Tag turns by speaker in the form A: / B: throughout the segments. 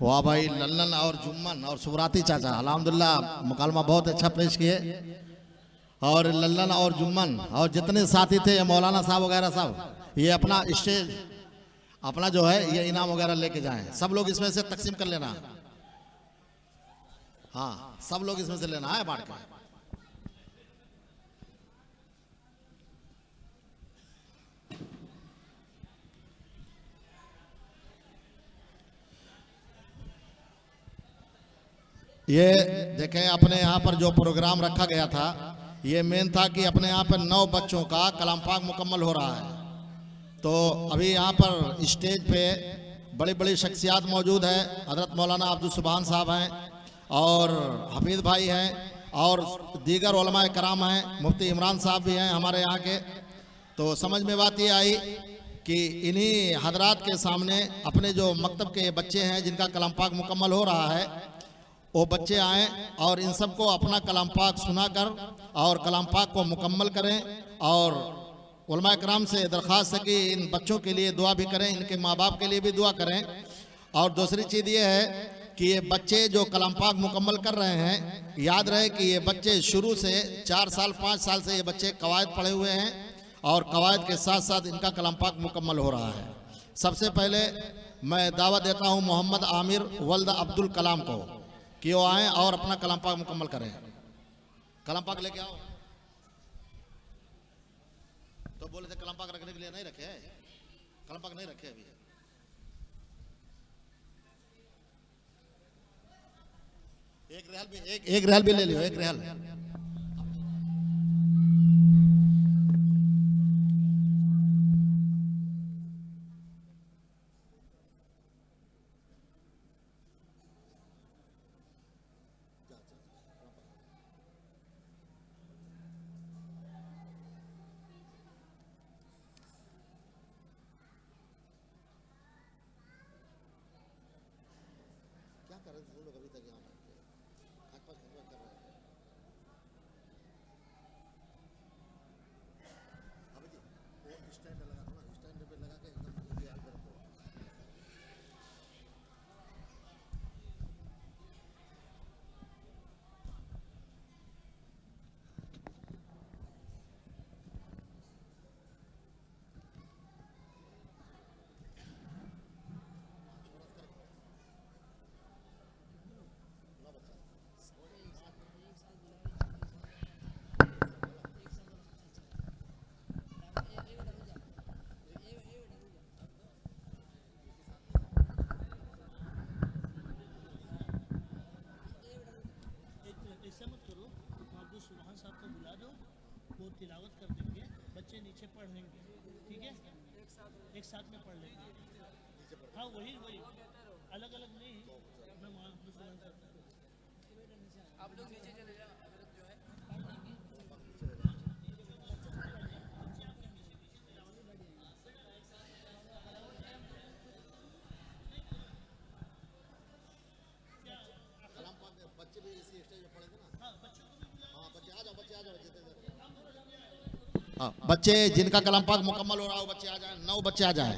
A: वाह भाई, लल्लन और जुम्मन और सुबराती चाचा अल्हम्दुलिल्लाह मुकालमा बहुत अच्छा पेश किए। और लल्लन और जुम्मन और जितने साथी थे मौलाना साहब वगैरह सब, ये अपना स्टेज अपना जो है ये इनाम वगैरह लेके जाएं। सब लोग इसमें से तकसीम कर लेना। हाँ, सब लोग इसमें से लेना है बांट के। ये देखें, अपने यहाँ पर जो प्रोग्राम रखा गया था ये मेन था कि अपने यहाँ पर 9 बच्चों का कलाम पाक मुकम्मल हो रहा है। तो अभी यहाँ पर स्टेज पे बड़ी बड़ी शख्सियात मौजूद है। हज़रत मौलाना अब्दुल सुभान साहब हैं और हफीज़ भाई हैं और दीगर उलमाए कराम हैं, मुफ्ती इमरान साहब भी हैं हमारे यहाँ के। तो समझ में बात ये आई कि इन्हीं हजरात के सामने अपने जो मकतब के बच्चे हैं जिनका कलाम पाक मुकम्मल हो रहा है, वो बच्चे आएँ और इन सबको अपना कलाम पाक सुनाकर और कलाम पाक को मुकम्मल करें। और उलमाए कराम से दरख्वास्त है कि इन बच्चों के लिए दुआ भी करें, इनके माँ बाप के लिए भी दुआ करें। और दूसरी चीज़ ये है कि ये बच्चे जो कलाम पाक मुकम्मल कर रहे हैं, याद रहे कि ये बच्चे शुरू से 4 साल 5 साल से ये बच्चे कवायद पढ़े हुए हैं और कवायद के साथ साथ इनका कलाम पाक मुकम्मल हो रहा है। सबसे पहले मैं दावा देता हूँ मोहम्मद आमिर वल्द अब्दुल कलाम को कि वो आएँ और अपना कलाम पाक मुकम्मल करें। कलाम पाक लेके आओ। तो बोले थे कलाम पाक रखने के लिए, नहीं रखे हैं, कलाम पाक नहीं रखे अभी। एक रियाल भी ले लियो, एक रियाल। क्या कर रहे थे लोग अभी तक यहाँ पर? खाट पास कर रहे हैं। अभी जी वो स्टैंड लगा दो ना, स्टैंड पे लगा के एकदम ये हाल पे रखो।
B: ऐसा मत करो, अब्दुल सुभान साहब को बुला दो, वो तिलावत कर देंगे, बच्चे नीचे पढ़ लेंगे, ठीक है? एक साथ में पढ़ लेंगे। हाँ वही वही, अलग अलग नहीं। मैं अब्दुल सुभान साहब आप लोग नीचे चले जाओ, जो है
A: बच्चे भी इसी स्टेज पे पढ़े थे ना। हाँ, बच्चों को भी बुला। हाँ, बच्चे आ जाओ, बच्चे आ जाओ जितने देर। हाँ, बच्चे जिनका कलाम पाक मुकम्मल हो रहा है वो बच्चे आ जाएं। 9 बच्चे आ जाएं।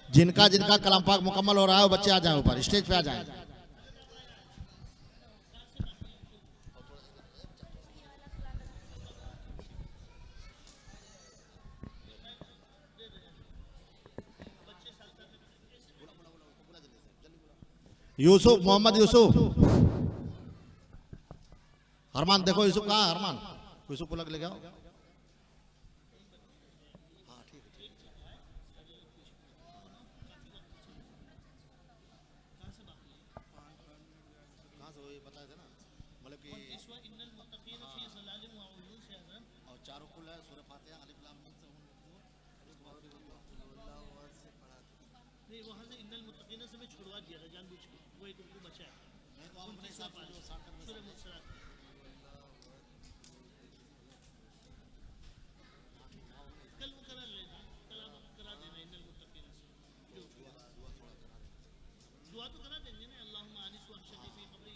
A: जिनका जिनका कलाम पाक मुकम्मल हो रहा है वो बच्चे आ जाएं, ऊपर स्टेज पे आ जाएं। यूसुफ, मोहम्मद यूसुफ, अरमान देखो यूसुफ कहाँ है? अरमान, यूसुफ को लग ले जाओ। हाँ ठीक है, ठीक है। कहाँ से? वही बताए थे ना, मतलब कि और चारों कुल है, सूरह फातिहा, अलिफ लाम मीम से
B: नहीं, वहाँ से इन्नल मुत्तकीन से मैं छुड़वा दिया था जानबूझ के, वो एक रुकू बचा है।
A: नहीं तो आप अपने हिसाब से जो शार्ट करने
B: सूरह मुस्सरात कल वो करा लेना, कल आप करा देना इन्नल मुत्तकीन से। दुआ तो करा देंगे ना, अल्लाहुम्मा आनिस वहशती फी क़ब्री।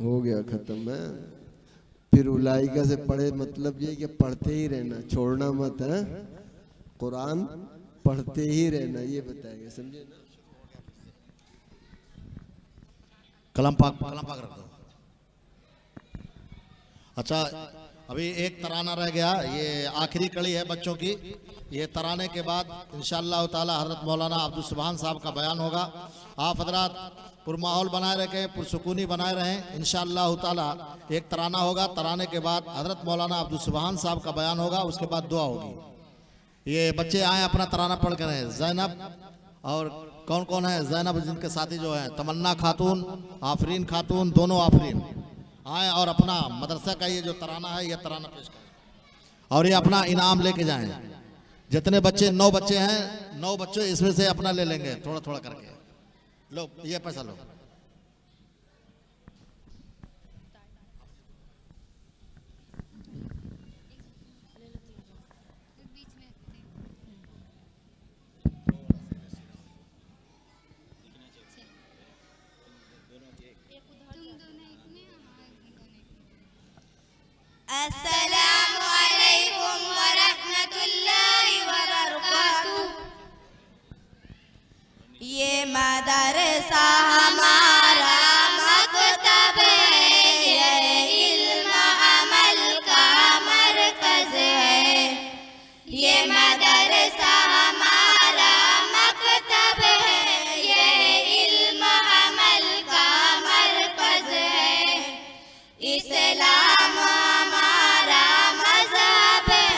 C: हो गया खत्म है फिर उलाइका से पढ़े मतलब ये कि पढ़ते ही रहना छोड़ना मत है कुरान पढ़ते ही रहना ये बताएंगे समझे ना
A: कलम पाक रख दो। अच्छा अभी एक तराना रह गया, ये आखिरी कड़ी है बच्चों की। ये तराने के बाद इंशाअल्लाह ताला हज़रत मौलाना अब्दुल सुभान साहब का बयान होगा। आप हजरात पुरमाहौल बनाए रखें, पुरसुकूनी बनाए रहें। इंशाअल्लाह ताला एक तराना होगा, तराने के बाद हजरत मौलाना अब्दुल सुभान साहब का बयान होगा, उसके बाद दुआ होगी। ये बच्चे आए अपना तराना पढ़ कर रहे हैं। जैनब और कौन कौन है, जैनब जिनके साथी जो हैं, तमन्ना खातून, आफरीन खातून, दोनों आफरीन आए और अपना मदरसा का ये जो तराना है ये तराना पेश करें और ये अपना इनाम लेके जाएं। जितने बच्चे 9 बच्चे हैं, 9 बच्चे इसमें से अपना ले लेंगे थोड़ा थोड़ा करके। लो ये पैसा लो।
D: अस्सलामु अलैकुम व रहमतुल्लाहि व बरकातुहू। ये मदरसा हमारा मकतब है, ये इल्म अमल का मरकज है। ये मदरसा हमारा मकतब है, ये इल्म अमल का मरकज है। इस्लाम हमारा मज़हब है,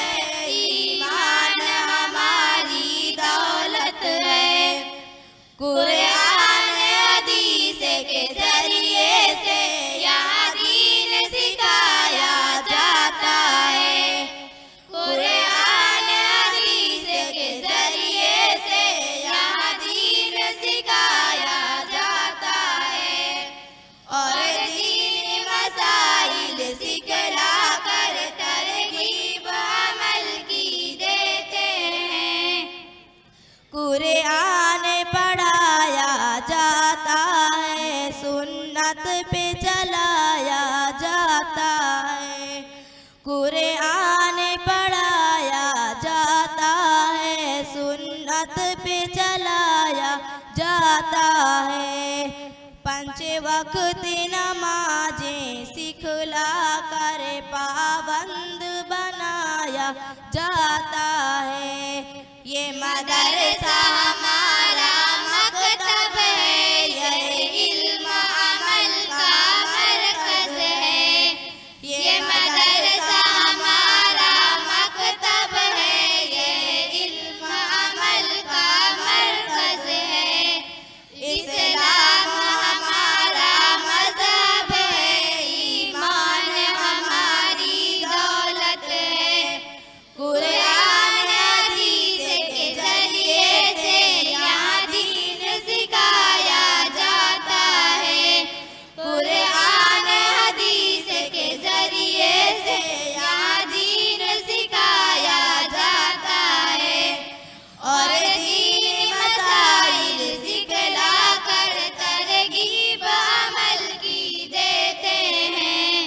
D: ईमान हमारी दौलत है। कुरान हदीस के जरिए से यहाँ दीन सिखाया जाता है। कुरान हदीस के जरिए कुरान पढ़ाया जाता है, सुन्नत पे चलाया जाता है। कुरान पढ़ाया जाता है, सुन्नत पे चलाया जाता है। 5 वक्त नमाजें सिखला कर पाबंद बनाया जाता है। ये मदरसा हमारा मकतब है, ये इल्म अमल का मरकज है। ये मदरसा हमारा मकतब है, ये इल्म अमल का मरकज है। इस्लाम हमारा मज़हब है, ईमान हमारी दौलत है। कुरान हदीस के जरिए से यहाँ दीन सिखाया जाता है। कुरान हदीस के जरिए से यहाँ दीन सिखाया जाता है। और दीन मसाइल सिखला कर तरगीब अमल की देते हैं।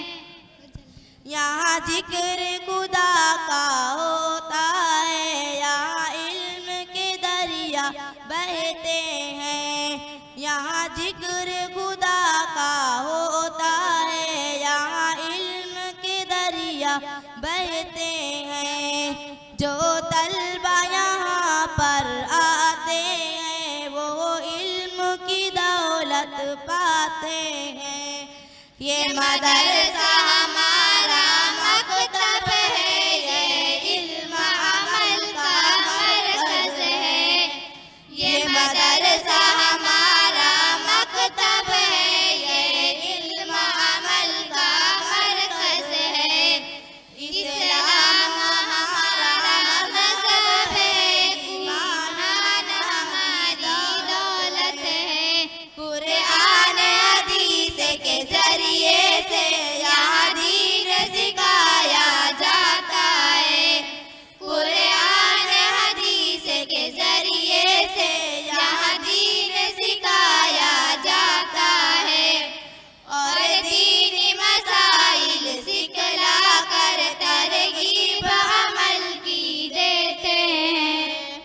D: यहाँ जिक्र खुदा का होता है, यहाँ इल्म के दरिया बहते हैं। यहाँ जिक्र खुदा का होता है, यहाँ इल्म के दरिया बहते हैं। जो तलबा यहाँ पर आते हैं, वो इल्म की दौलत पाते हैं। ये मदरसा हमारा मकतब है, ये इल्म अमल का मरकज है। ये मदरसा हमारा मकतब है, ये इल्म अमल का मरकज है। इस्लाम हमारा मज़हब है, ईमान हमारी दौलत है। कुरान हदीस के जरिए से यहाँ दीन सिखाया जाता है। कुरान हदीस के जरिए से यहाँ दीन सिखाया जाता है। और दीनी मसाइल सिखला कर तरगीब अमल की देते हैं।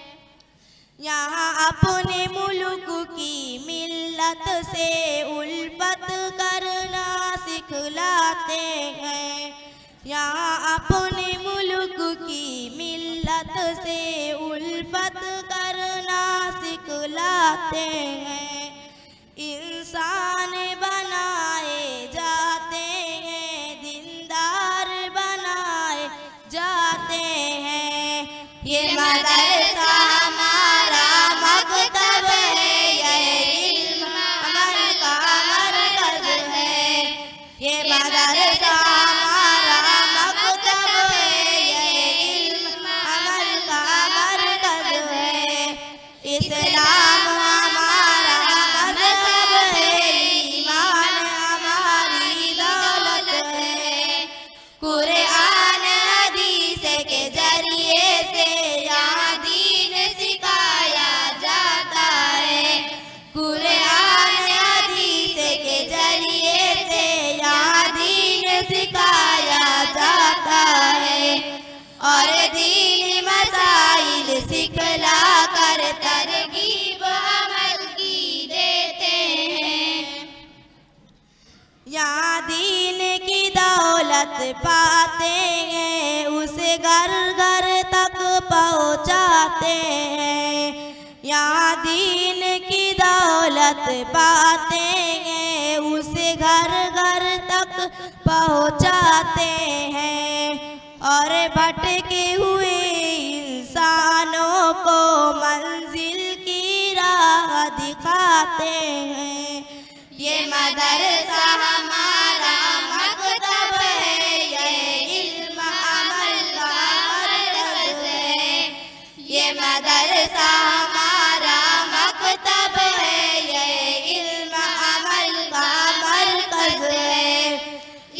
D: यहाँ अपने मुल्क की मिल्लत से उल्फत करना सिखलाते हैं। यहाँ अपने मुल्क की मिल्लत से उल्फत करना सिखलाते हैं। इंसान बनाए जाते हैं, दीनदार बनाए जाते हैं। ये मदरसा हमारा मकतब है, ये इल्म अमल का मरकज है। ये मदरसा हमारा मकतब है, ये इल्म अमल का मरकज है। इस्लाम हमारा मज़हब है, ईमान हमारी दौलत है। कुरान हदीस के जरिए से यहाँ दीन सिखाया जाता है। कुरान हदीस के जरिए से यहाँ दीन सिखाया जाता है। और दीन मसाइल सिखला कर तरगीब अमल की देते हैं। यहाँ दीन की दौलत पाते हैं, उसे घर घर तक पहुँचाते हैं। यहाँ दीन की दौलत पाते हैं, उसे घर घर तक पहुँचाते हैं। और भटके हुए इंसानों को मंजिल की राह दिखाते हैं। ये मदरसा हमारा मकतब है, ये इल्म अमल का मरकज है। ये मदरसा हमारा मकतब है, ये इल्म अमल का मरकज है।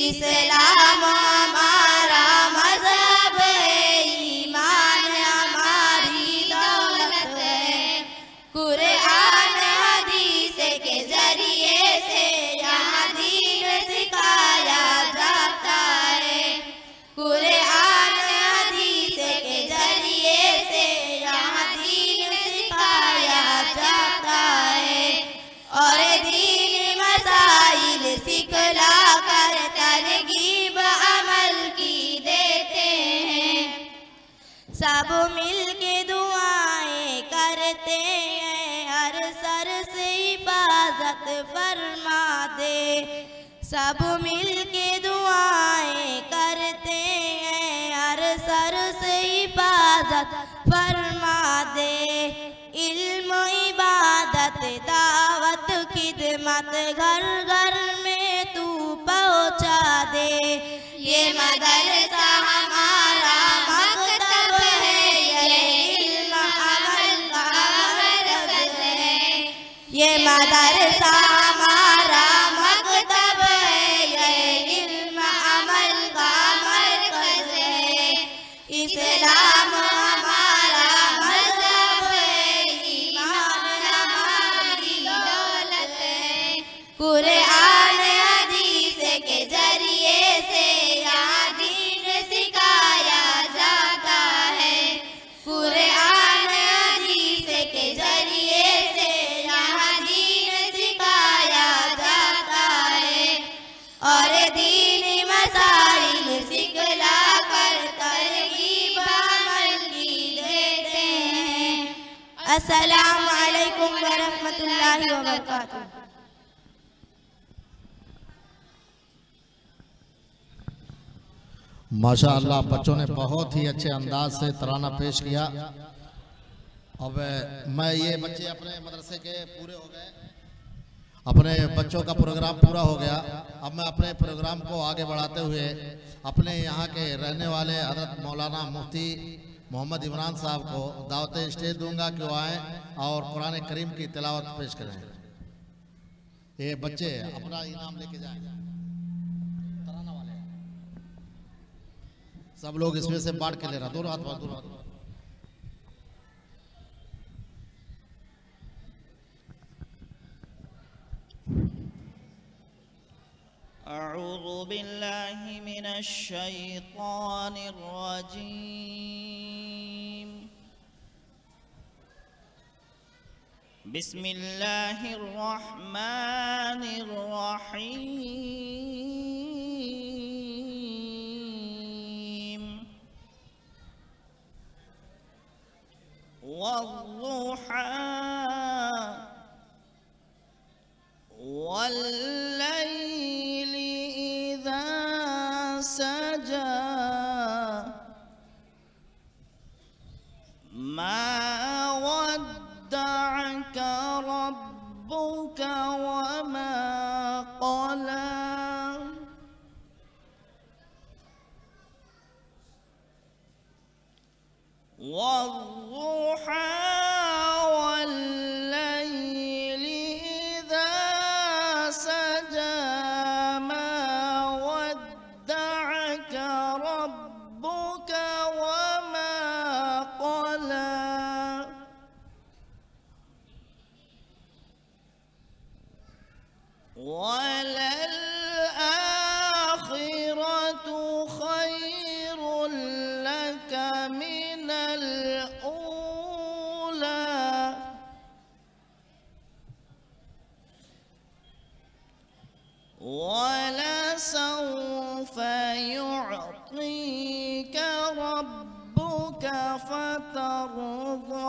D: इस्लाम हमारा मज़हब है, ईमान हमारी दौलत है। हिफाजत फरमा दे। सब मिलके दुआएं करते हैं, हर सर से हिफाजत फरमा दे। इल्म इबादत दावत खिदमत घर घर में तू पहुँचा दे। ये मदरसा हमारा मकतब है, ये इल्म अमल का मरकज़ है। ये मदरसा हमारा मकतब है, ये इल्म अमल का मरकज़ है। इस्लाम हमारा मज़हब है, ईमान हमारी दौलत है। कुरान हदीस के जरिए से यहाँ दीन सिखाया जाता है। कुरान हदीस के जरिए से यहाँ दीन सिखाया जाता है। और दीनी मसाइल सिखला कर तरगीब अमल की देते हैं। अस्सलामु अलैकुम व रहमतुल्लाहि व बरकातुहू।
A: माशाअल्लाह बच्चों ने बहुत ही अच्छे अंदाज से तराना पेश किया। अब मैं ये बच्चे अपने मदरसे के पूरे हो गए, अपने बच्चों का प्रोग्राम पूरा हो गया। अब मैं अपने प्रोग्राम को आगे बढ़ाते हुए अपने यहाँ के रहने वाले हज़रत मौलाना मुफ्ती मोहम्मद इमरान साहब को दावत स्टेज दूंगा कि वो आएँ और कुरान करीम की तिलावत पेश करें। ये बच्चे अपना इनाम लेके जाएं। तराना वाले सब लोग इसमें से बांट के ले रहा। दोनों हाथ दोनों हाथ।
E: अऊज़ु बिल्लाहि मिनश शैतानिर रजीम। बिस्मिल्लाहिर रहमानिर रहीम। वद्दुहा वल्लैलि इज़ा सजा मा वद्दअक रब्बुक वमा क़ला। वद्दुहा वललआखिरतु खैर लक मिनल ऊला। वलसौफ युअतीक रब्बुक फतरदा।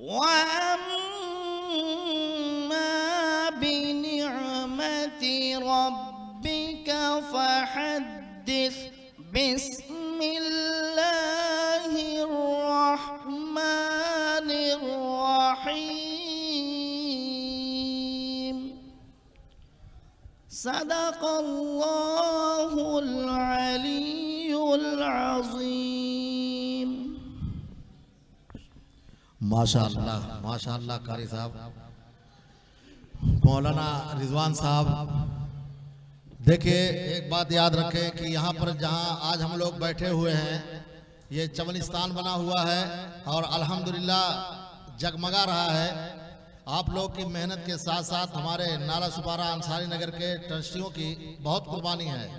E: वअम्मा बिनिअमति रब्बिका फहद्दिस बिस्मिल्लाहिर रहमानिर रहीम सदक़ल्लाहुल अलीयुल अज़ीम।
A: माशाअल्लाह माशाअल्लाह कारी साहब। मौलाना रिजवान साहब, देखिए एक बात याद रखें कि यहाँ पर जहाँ आज हम लोग बैठे हुए हैं ये चमनिस्तान बना हुआ है और अल्हम्दुलिल्लाह जगमगा रहा है। आप लोग की मेहनत के साथ साथ हमारे नाला सुपारा अंसारी नगर के ट्रस्टियों की बहुत कुर्बानी है,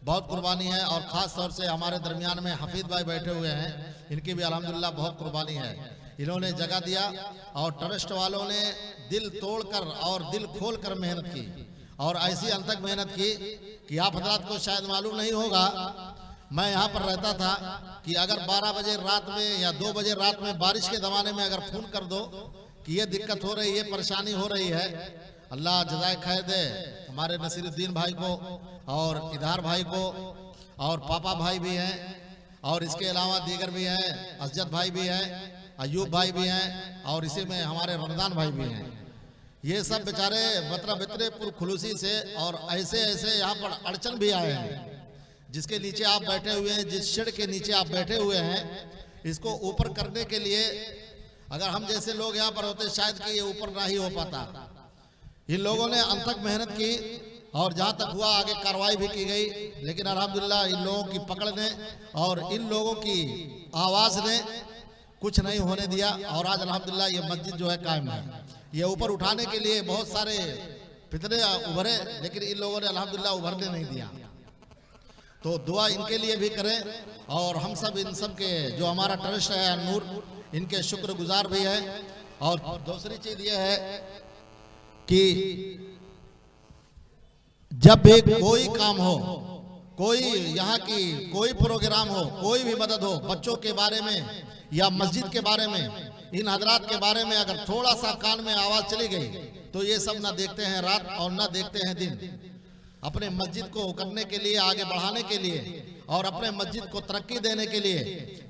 A: बहुत कुर्बानी है। और ख़ास तौर से हमारे दरमियान में हफीज भाई बैठे हुए हैं, इनकी भी अल्हम्दुलिल्लाह बहुत कुर्बानी है। इन्होंने जगह दिया और ट्रस्ट वालों ने दिल तोड़कर और दिल खोलकर मेहनत की और ऐसी अंत तक मेहनत की कि आप हजरात को शायद मालूम नहीं होगा। मैं यहाँ पर रहता था कि अगर 12 बजे रात में या 2 बजे रात में बारिश के ज़माने में अगर फ़ोन कर दो कि ये दिक्कत हो रही है, परेशानी हो रही है, अल्लाह जज़ाए खैर दे हमारे नसीरुद्दीन भाई को और इधार भाई को और पापा भाई भी हैं और इसके अलावा दीगर भी हैं, असजद भाई भी हैं, अयूब भाई भी हैं और इसी में हमारे रमज़ान भाई भी हैं। ये सब बेचारे मतलब इतने पुरखुलूसी से और ऐसे ऐसे यहाँ पर अड़चन भी आए हैं जिसके नीचे आप बैठे हुए हैं, जिस शेड के नीचे आप बैठे हुए हैं, इसको ऊपर करने के लिए अगर हम जैसे लोग यहाँ पर होते शायद कि ये ऊपर ना ही हो पाता। इन लोगों ने अंत तक मेहनत की और जहाँ तक हुआ आगे कार्रवाई भी की गई, लेकिन अल्हम्दुलिल्लाह इन लोगों की पकड़ ने और इन लोगों की आवाज़ ने कुछ नहीं होने दिया और आज अल्हम्दुलिल्लाह ये मस्जिद जो है कायम है। ये ऊपर उठाने के लिए बहुत सारे फितने उभरे, लेकिन इन लोगों ने अल्हम्दुलिल्लाह उभरने नहीं दिया। तो दुआ इनके लिए भी करें और हम सब इन सब के जो हमारा ट्रस्ट है नूर, इनके शुक्रगुजार भी है। और दूसरी चीज ये है कि जब भी कोई काम हो, कोई यहाँ की कोई प्रोग्राम हो, कोई भी मदद हो, बच्चों के बारे में या मस्जिद के बारे में, इन हजरात के बारे में अगर थोड़ा सा कान में आवाज चली गई तो ये सब ना देखते हैं रात और ना देखते हैं दिन। अपने मस्जिद को करने के लिए, आगे बढ़ाने के लिए और अपने मस्जिद को तरक्की देने के लिए,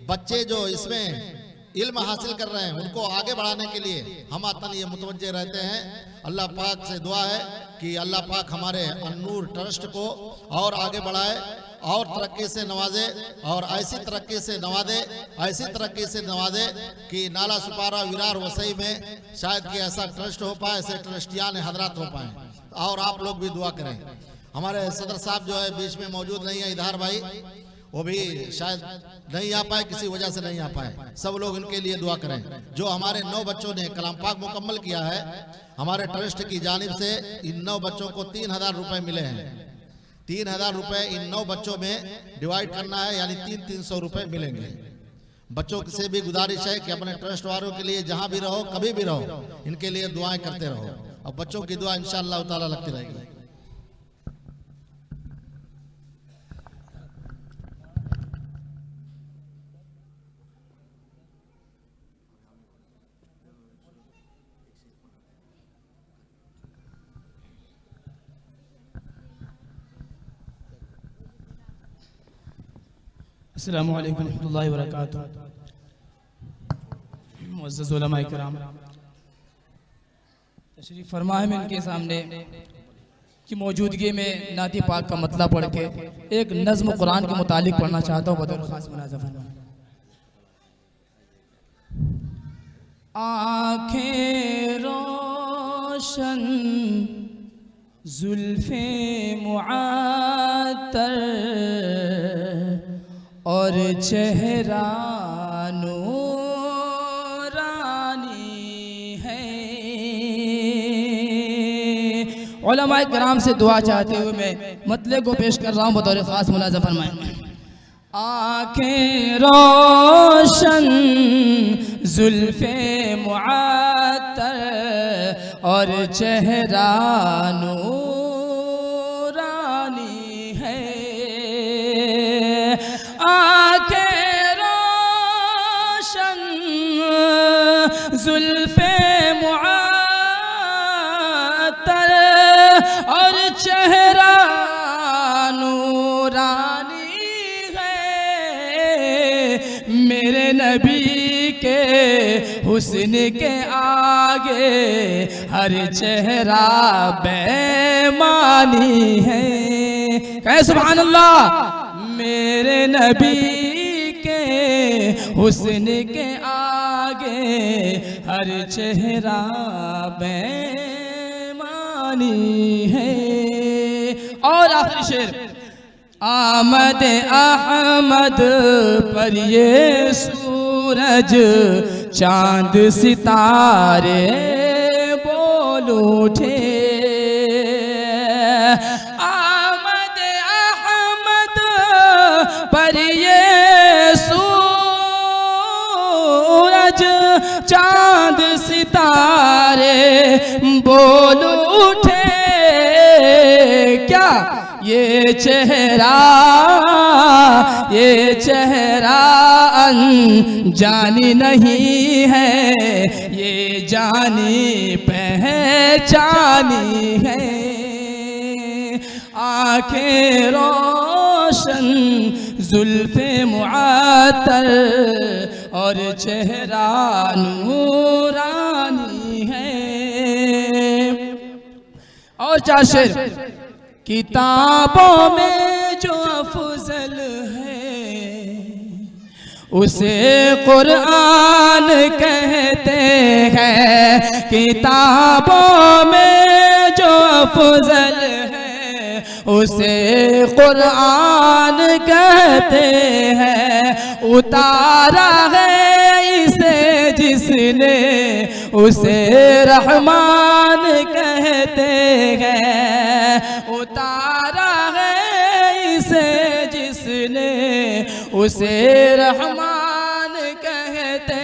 A: बच्चे जो इसमें इल्म हासिल कर रहे हैं उनको आगे बढ़ाने के लिए हम आतन ये मुतवज्जे रहते हैं। अल्लाह पाक से दुआ है कि अल्लाह पाक हमारे अन्नूर ट्रस्ट को और आगे बढ़ाए और तरक्की से नवाजे और ऐसी तरक्की से नवाजे, ऐसी तरक्की से नवाजे कि नाला सुपारा विरार वसई में शायद कि ऐसा ट्रस्ट हो पाए, ऐसे ट्रस्टियान हजरात हो पाए। और आप लोग भी दुआ करें। हमारे सदर साहब जो है बीच में मौजूद नहीं है, इधार भाई, वो भी शायद नहीं आ पाए, किसी वजह से नहीं आ पाए। सब लोग इनके लिए दुआ करें। जो हमारे 9 बच्चों ने कलाम पाक मुकम्मल किया है, हमारे ट्रस्ट की जानिब से इन 9 बच्चों को 3000 रुपए मिले हैं। 3000 रुपए इन 9 बच्चों में डिवाइड करना है, यानी 300 रुपए मिलेंगे। बच्चों से भी गुजारिश है कि अपने ट्रस्ट वालों के लिए जहां भी रहो, कभी भी रहो, इनके लिए दुआएं करते रहो और बच्चों की दुआ इंशाअल्लाह ताला लगती रहेगी।
F: अस्सलामु अलैकुम रहमतुल्लाहि व बरकातुहू। मुअज़्ज़ज़ उलमा इकराम, तशरीफ़ फरमा है मैं इनके सामने की मौजूदगी में नाती पाक का मतलब पढ़ के एक नज़्म कुरान के मुतालिक पढ़ना चाहता हूँ। बदर खास मुनाज़ा फरमा। आँखें रोशन जुल्फ़े मुआत्तर और चेहरा नूरानी है। उलमाए किराम से दुआ चाहते हुए मैं मतले को पेश कर रहा हूँ। बतौर ख़ास मुलाज़ा फरमाएं। आँखें रोशन जुल्फ़े मुआत्तर और चेहरा नूरानी है। आँखें रोशन जुल्फे मुअत्तर और चेहरा नूरानी है। मेरे नबी के हुस्न के आगे हर चेहरा बेमानी है। कहे सुभान अल्लाह। मेरे नबी के हुस्न के आगे हर चेहरा बेमानी है। और आखिरी शेर, आमद अहमद पर ये सूरज चांद सितारे बोल उठे। आमद अहमद पर ये सूरज चांद सितारे बोल उठे। क्या ये चेहरा अनजानी नहीं है, ये जानी पहचानी है। आंखें रोशन जुल्फे मुअत्तर और चेहरा नूरानी है। और चार शेर, किताबों में जो अफजल है उसे कुरान कहते हैं। किताबों में जो अफजल है उसे कुरान कहते हैं। उतारा है इसे जिसने उसे रहमान कहते हैं। उतारा है इसे जिसने उसे रहमान कहते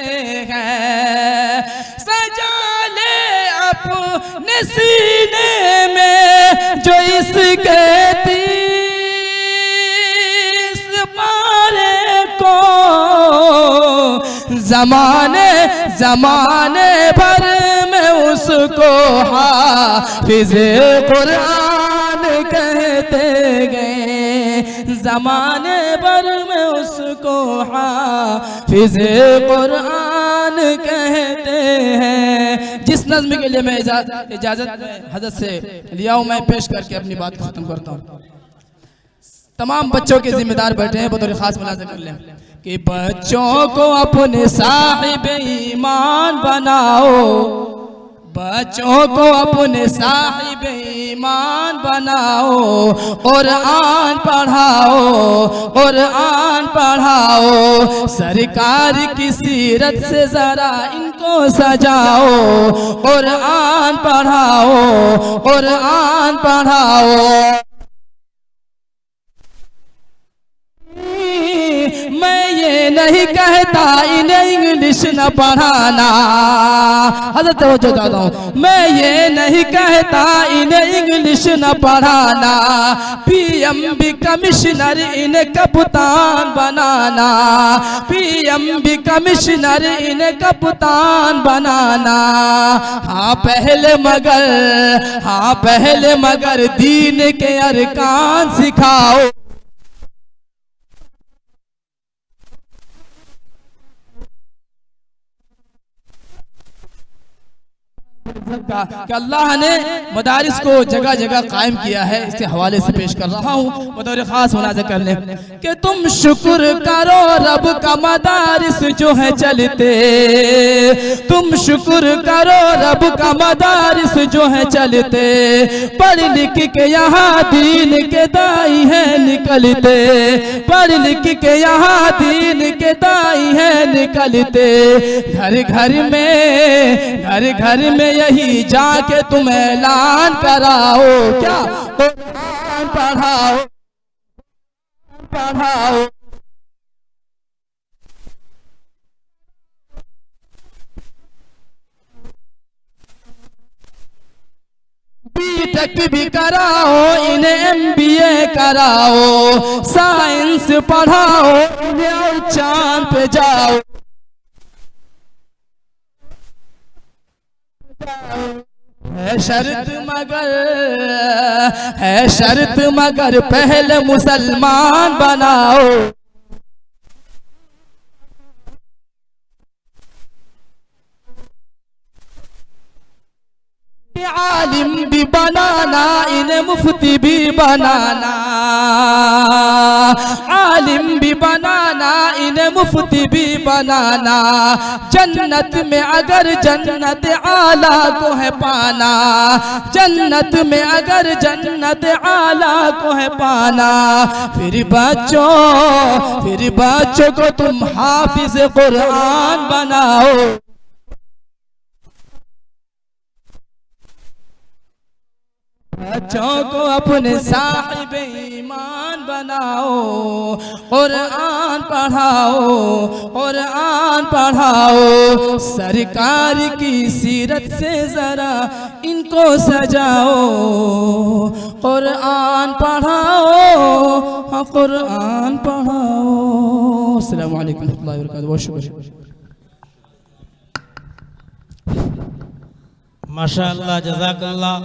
F: हैं। सजा ले अपने सीने में जो इसके 30 पारे को ज़माने भर में उसको हाफिज़ कुरान कहते गए। ज़माने भर में उसको हाफिज़ कुरान कहते हैं। जिस नज़्म के लिए मैं इजाज़त हज़रत से लिया हूँ, मैं पेश करके अपनी बात को ख़त्म करता हूँ। तमाम बच्चों के जिम्मेदार बैठे हैं, बतौर ख़ास मुलाज़ा कर लें कि बच्चों को अपने साहिब ईमान बनाओ। बच्चों को अपने साहिब ईमान बनाओ और आन पढ़ाओ। सरकार की सीरत से जरा इनको सजाओ और आन पढ़ाओ। मैं ये नहीं कहता इन्हें इंग्लिश न पढ़ाना, हज़रत तवज्जो चाहता हूँ। मैं ये नहीं कहता इन्हें इंग्लिश न पढ़ाना। पीएमबी कमिश्नर इन्हें कप्तान बनाना। पीएमबी कमिश्नर इन्हें कप्तान बनाना। हाँ पहले मगर दीन के अरकान सिखाओ। कि अल्लाह ने मदारिस को जगह जगह कायम किया है, इसके हवाले से पेश कर रहा हूँ बतौर खास मुलाज़ा कर लें कि तुम शुक्र करो रब का मदारिस जो है चलते। तुम शुक्र करो रब का मदारिस जो है चलते। पढ़ लिख के यहाँ दीन के दाई है निकलते। पढ़ लिख के यहाँ दीन के दाई है निकलते। घर घर में यही जाके तुम ऐलान कराओ। क्या पढ़ाओ। बीटेक भी कराओ, इन्हें MBA कराओ। साइंस पढ़ाओ इन्हें और चांद पे जाओ। है शर्त मगर पहले मुसलमान बनाओ। आलिम भी बनाना, इन्हें मुफ्ती भी बनाना, आलिम भी बनाना, इन्हें मुफ्ती भी बनाना। जन्नत में अगर जन्नत आला को है पाना, जन्नत में अगर जन्नत आला को है पाना, फिर बच्चों को तुम हाफिज कुरान बनाओ। बच्चों को अपने साहिब ईमान बनाओ, कुरान पढ़ाओ, कुरान पढ़ाओ। सरकार की सीरत से जरा इनको सजाओ, कुरान पढ़ाओ, हाँ कुरान पढ़ाओ। अस्सलामु अलैकुम रहमतुल्लाहि व बरकातहू। बहुत शुक्रिया।
G: माशाअल्लाह, जज़ाकल्लाह।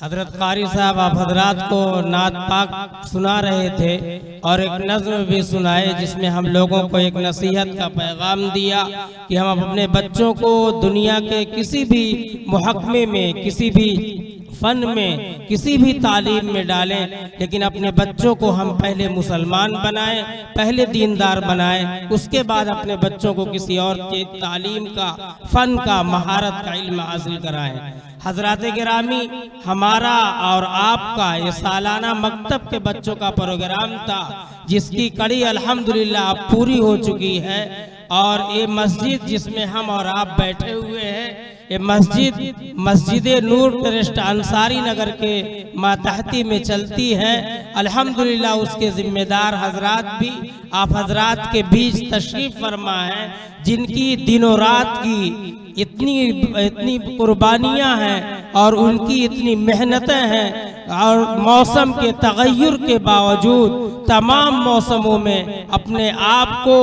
G: हजरत कारी साहब आप हजरात को नात पाक सुना रहे थे और एक नज़्म भी सुनाए जिसमें हम लोगों को एक नसीहत का पैगाम दिया कि हम अपने बच्चों को दुनिया के किसी भी मुहक्मे में, किसी भी फ़न में, किसी भी तालीम में डालें, लेकिन अपने बच्चों को हम पहले मुसलमान बनाएं, पहले दीनदार बनाएं, उसके बाद अपने बच्चों को किसी और के तालीम का, फ़न का, महारत का इल्म हासिल कराएं। हजरात गिरामी, हमारा और आपका ये सालाना मकतब के बच्चों का प्रोग्राम था जिसकी कड़ी अल्हम्दुलिल्लाह अब पूरी हो चुकी है। और ये मस्जिद जिसमें हम और आप बैठे हुए हैं, ये मस्जिद नूर ट्रस्ट अंसारी नगर के मातहती में चलती है। अल्हम्दुलिल्लाह उसके जिम्मेदार हजरात भी आप हजरात के बीच तशरीफ फरमा है, जिनकी दिनों रात की इतनी कुर्बानियाँ हैं और उनकी इतनी मेहनतें हैं और मौसम के तगय्युर के बावजूद तमाम मौसमों में अपने आप को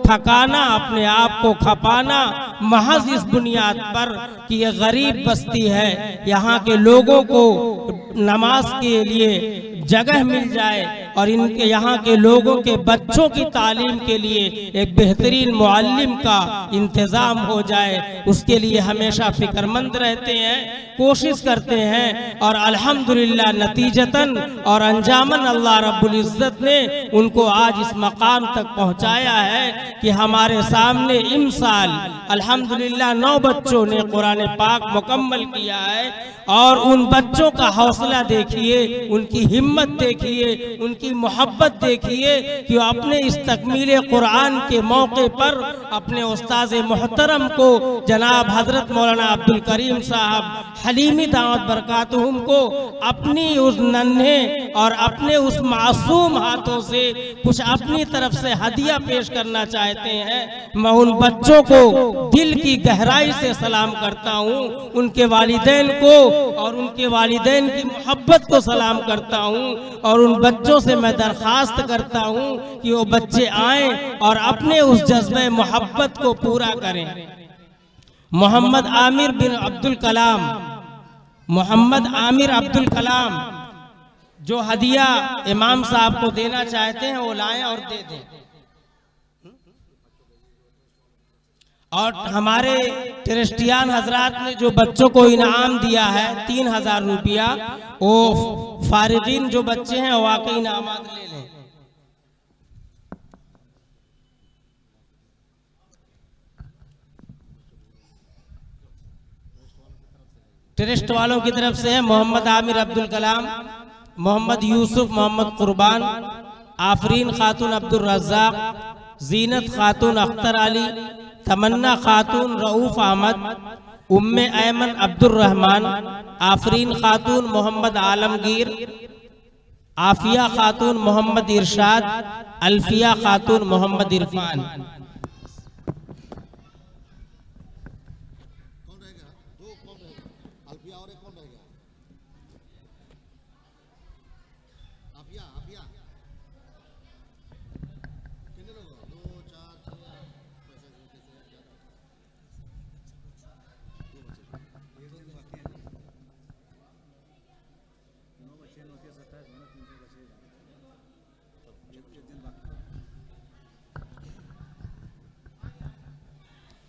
G: थकाना, अपने आप को खपाना, महज इस बुनियाद पर कि ये गरीब बस्ती है, यहाँ के लोगों को नमाज के लिए जगह मिल जाए और इनके यहाँ के लोगों के बच्चों की तालीम के लिए एक बेहतरीन मुअल्लिम का इंतज़ाम हो जाए, उसके लिए हमेशा फिक्रमंद रहते हैं, कोशिश करते हैं। और अल्हम्दुलिल्लाह नतीजतन और अंजामन अल्लाह रब्बुल इज़्ज़त ने उनको आज इस मकाम तक पहुँचाया है कि हमारे सामने इमसाल अल्हम्दुलिल्लाह 9 बच्चों ने कुरान पाक मुकम्मल किया है। और उन बच्चों का हौसला देखिए, उनकी हिम्मत देखिए, उनकी मोहब्बत देखिए कि वो अपने इस तकमील कुरान के मौके पर अपने उस्ताद मोहतरम को जनाब हजरत मौलाना अब्दुल करीम साहब हलीमी दावत बरकातुहुम को अपनी उस नन्हे और अपने उस मासूम हाथों से कुछ अपनी तरफ से हदिया पेश करना चाहते हैं। मैं उन बच्चों को दिल की गहराई से सलाम करता हूँ, उनके वालिदैन को और उनके वालिदैन की मोहब्बत को सलाम करता हूँ और उन बच्चों से मैं दरख्वास्त करता हूँ कि वो बच्चे आएं और अपने उस जज्बे मोहब्बत को पूरा करें। मोहम्मद आमिर बिन अब्दुल कलाम, मोहम्मद आमिर अब्दुल कलाम जो हदिया इमाम साहब को देना चाहते हैं वो लाएं और दे दें। और हमारे क्रिस्टियन हजरात ने जो बच्चों को इनाम दिया है 3000 रुपया, वो फारिदीन जो बच्चे हैं वो आके इनामात ले लें। ट्रस्ट वालों की तरफ से है मोहम्मद आमिर अब्दुल कलाम, मोहम्मद यूसुफ मोहम्मद कुर्बान, आफरीन खातून अब्दुल रज़्ज़ाक, जीनत खातून अख्तर अली, तमन्ना खातून रऊफ अहमद, उम्मे ऐमन अब्दुल रहमान, आफरीन खातून मोहम्मद आलमगीर, आफिया खातून मोहम्मद इरशाद, अल्फिया खातून मोहम्मद इरफान।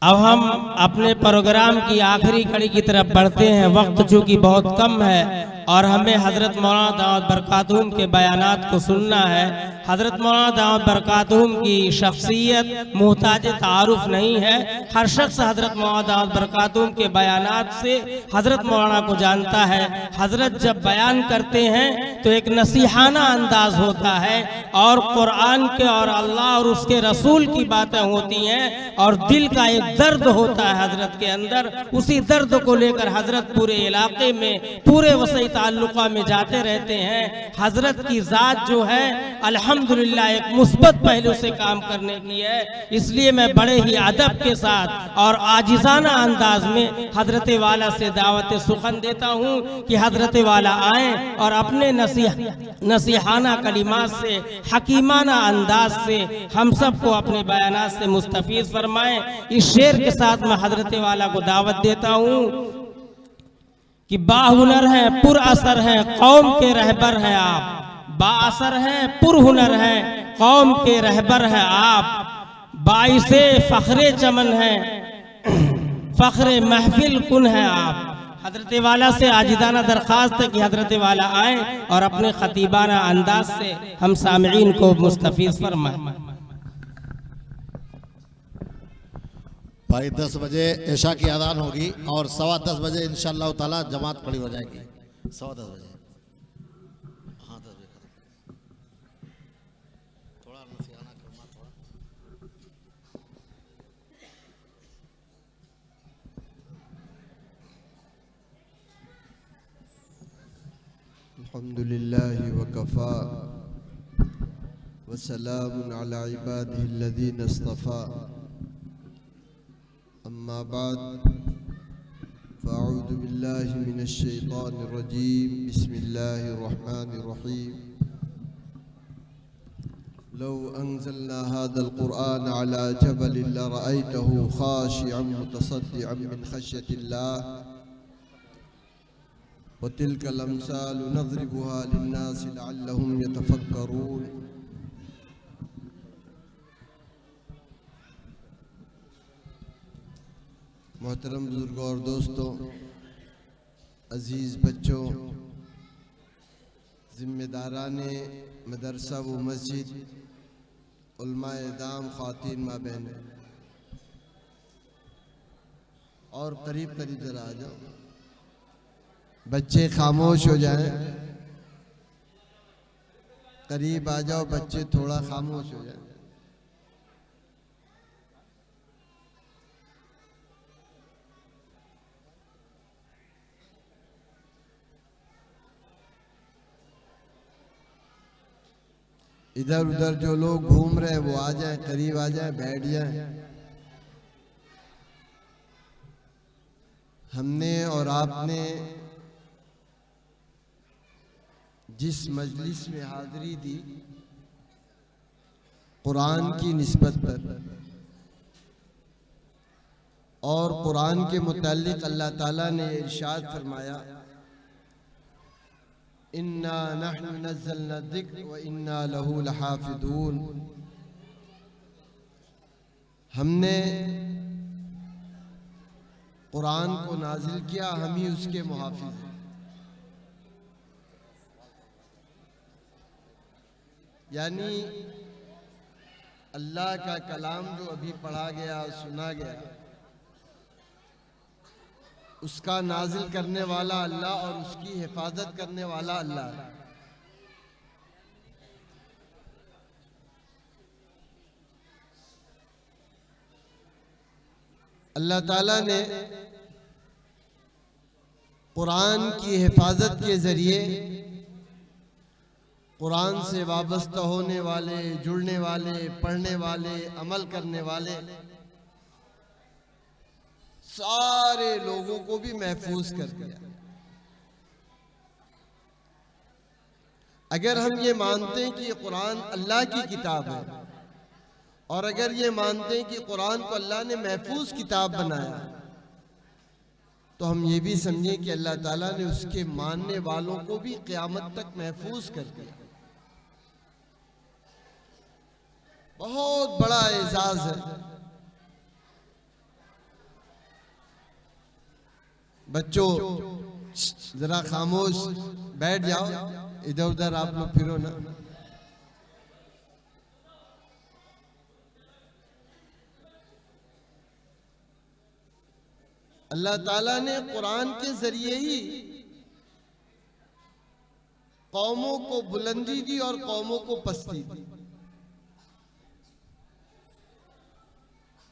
G: अब हम अपने प्रोग्राम की आखिरी कड़ी की तरफ बढ़ते हैं। वक्त चूँकि बहुत कम है और हमें हज़रत मौलाना दाऊद बरकातुहूम के बयानात को सुनना है। हज़रत मौलाना दाऊद बरकातुहूम की शख्सियत मुहताज तारुफ नहीं है। हर शख्स हज़रत मौलाना दाऊद बरकातुहूम के बयानात से हज़रत मौलाना को जानता है। हज़रत जब बयान करते हैं तो एक नसीहाना अंदाज होता है और कुरान के और अल्लाह और उसके रसूल की बातें होती हैं और दिल का एक दर्द होता है हज़रत के अंदर। उसी दर्द को लेकर हज़रत पूरे इलाके में पूरे वसी ताल्लुका में जाते रहते हैं। हज़रत की ज़ात जो है अल्हम्दुलिल्लाह एक मुस्बत पहलू से काम करने की है। इसलिए मैं बड़े ही अदब के साथ और आजिज़ाना अंदाज में हज़रत वाला से दावत सुखन देता हूँ कि हज़रत वाला आएँ और अपने नसीहाना कलिमात से हकीमाना अंदाज से हम सबको अपने बयानात से मुस्तफ़ीज़ फरमाएँ। इस शेर के साथ मैं हज़रत वाला को दावत देता हूँ कि बाहुनर हैं पुर असर हैं कौम के रहबर हैं आप। बाअसर हैं पुरहुनर हैं कौम के रहबर हैं आप। बाइसे फ़ख्रे चमन हैं फ़ख्रे महफिल कुन हैं आप। हज़रत वाला से आजिदाना दरख्वास्त है कि हज़रत वाला आए और अपने खतीबाना अंदाज से हम सामईन को मुस्तफ़ीज़ फरमाएं।
A: भाई 10 बजे ऐशा की अदान होगी और 10:15 बजे इंशाअल्लाह ताला जमात खड़ी हो जाएगी। 10:15 बजे हाँ 10 बजे थोड़ा नसीहाना करना थोड़ा।
C: अल्हम्दुलिल्लाहि व कफ़ा व सलामुन अला इबादिहिल्लज़ीना इस्तफ़ा। अम्मा बाद फ़अऊज़ु बिल्लाहि मिनश शैतानिर रजीम। बिस्मिल्लाहिर रहमानिर रहीम। लौ अंज़लना हाज़ल क़ुरआन अला जबलिन लरअयतहु ख़ाशिअन मुतसद्दिअन मिन ख़श्यतिल्लाह व तिलकल अम्सालु नज़रिबुहा लिन्नासि लअल्लहुम यतफ़क्करून। मोहतरम बुजुर्गों और दोस्तों, अज़ीज़ बच्चों, ज़िम्मेदाराने मदरसा व मस्जिद, उलमाए दाम, ख़वातीन माँ बहन और करीब करीब जरा आ जाओ। बच्चे खामोश हो जाएं, करीब आ जाओ, बच्चे थोड़ा खामोश हो जाएं। इधर उधर जो लोग घूम रहे हैं वो आ जाएं, करीब आ जाएं, बैठ जाएं। हमने और आपने जिस मजलिस में हाज़िरी दी कुरान की निस्बत पर और कुरान के मुताल्लिक़ अल्लाह ताला ने इरशाद फरमाया, इन्ना नहनु नज़्ज़लना ज़िक्र व इन्ना लहू लहाफ़िज़ून। हमने कुरान को नाजिल किया, हम ही उसके मुहाफ़िज़ हैं। यानी अल्लाह का कलाम जो अभी पढ़ा गया, सुना गया, उसका नाजिल करने वाला अल्लाह और उसकी हिफाजत करने वाला अल्लाह है। अल्लाह ताला ने कुरान की हिफाजत के ज़रिए कुरान से वाबस्ता होने वाले, जुड़ने वाले, पढ़ने वाले, अमल करने वाले सारे लोगों को भी महफूज कर दिया। अगर हम ये मानते हैं कि ये कुरान अल्लाह की किताब है और अगर ये मानते हैं कि कुरान को अल्लाह ने महफूज किताब बनाया, तो हम ये भी समझें कि अल्लाह ताला ने उसके मानने वालों को भी क़यामत तक महफूज कर दिया। बहुत बड़ा एजाज़ है। बच्चों जरा खामोश बैठ जाओ, इधर उधर आप लोग फिरो ना। अल्लाह ताला ने कुरान के जरिए ही कौमों को बुलंदी दी और कौमों को पस्ती दी।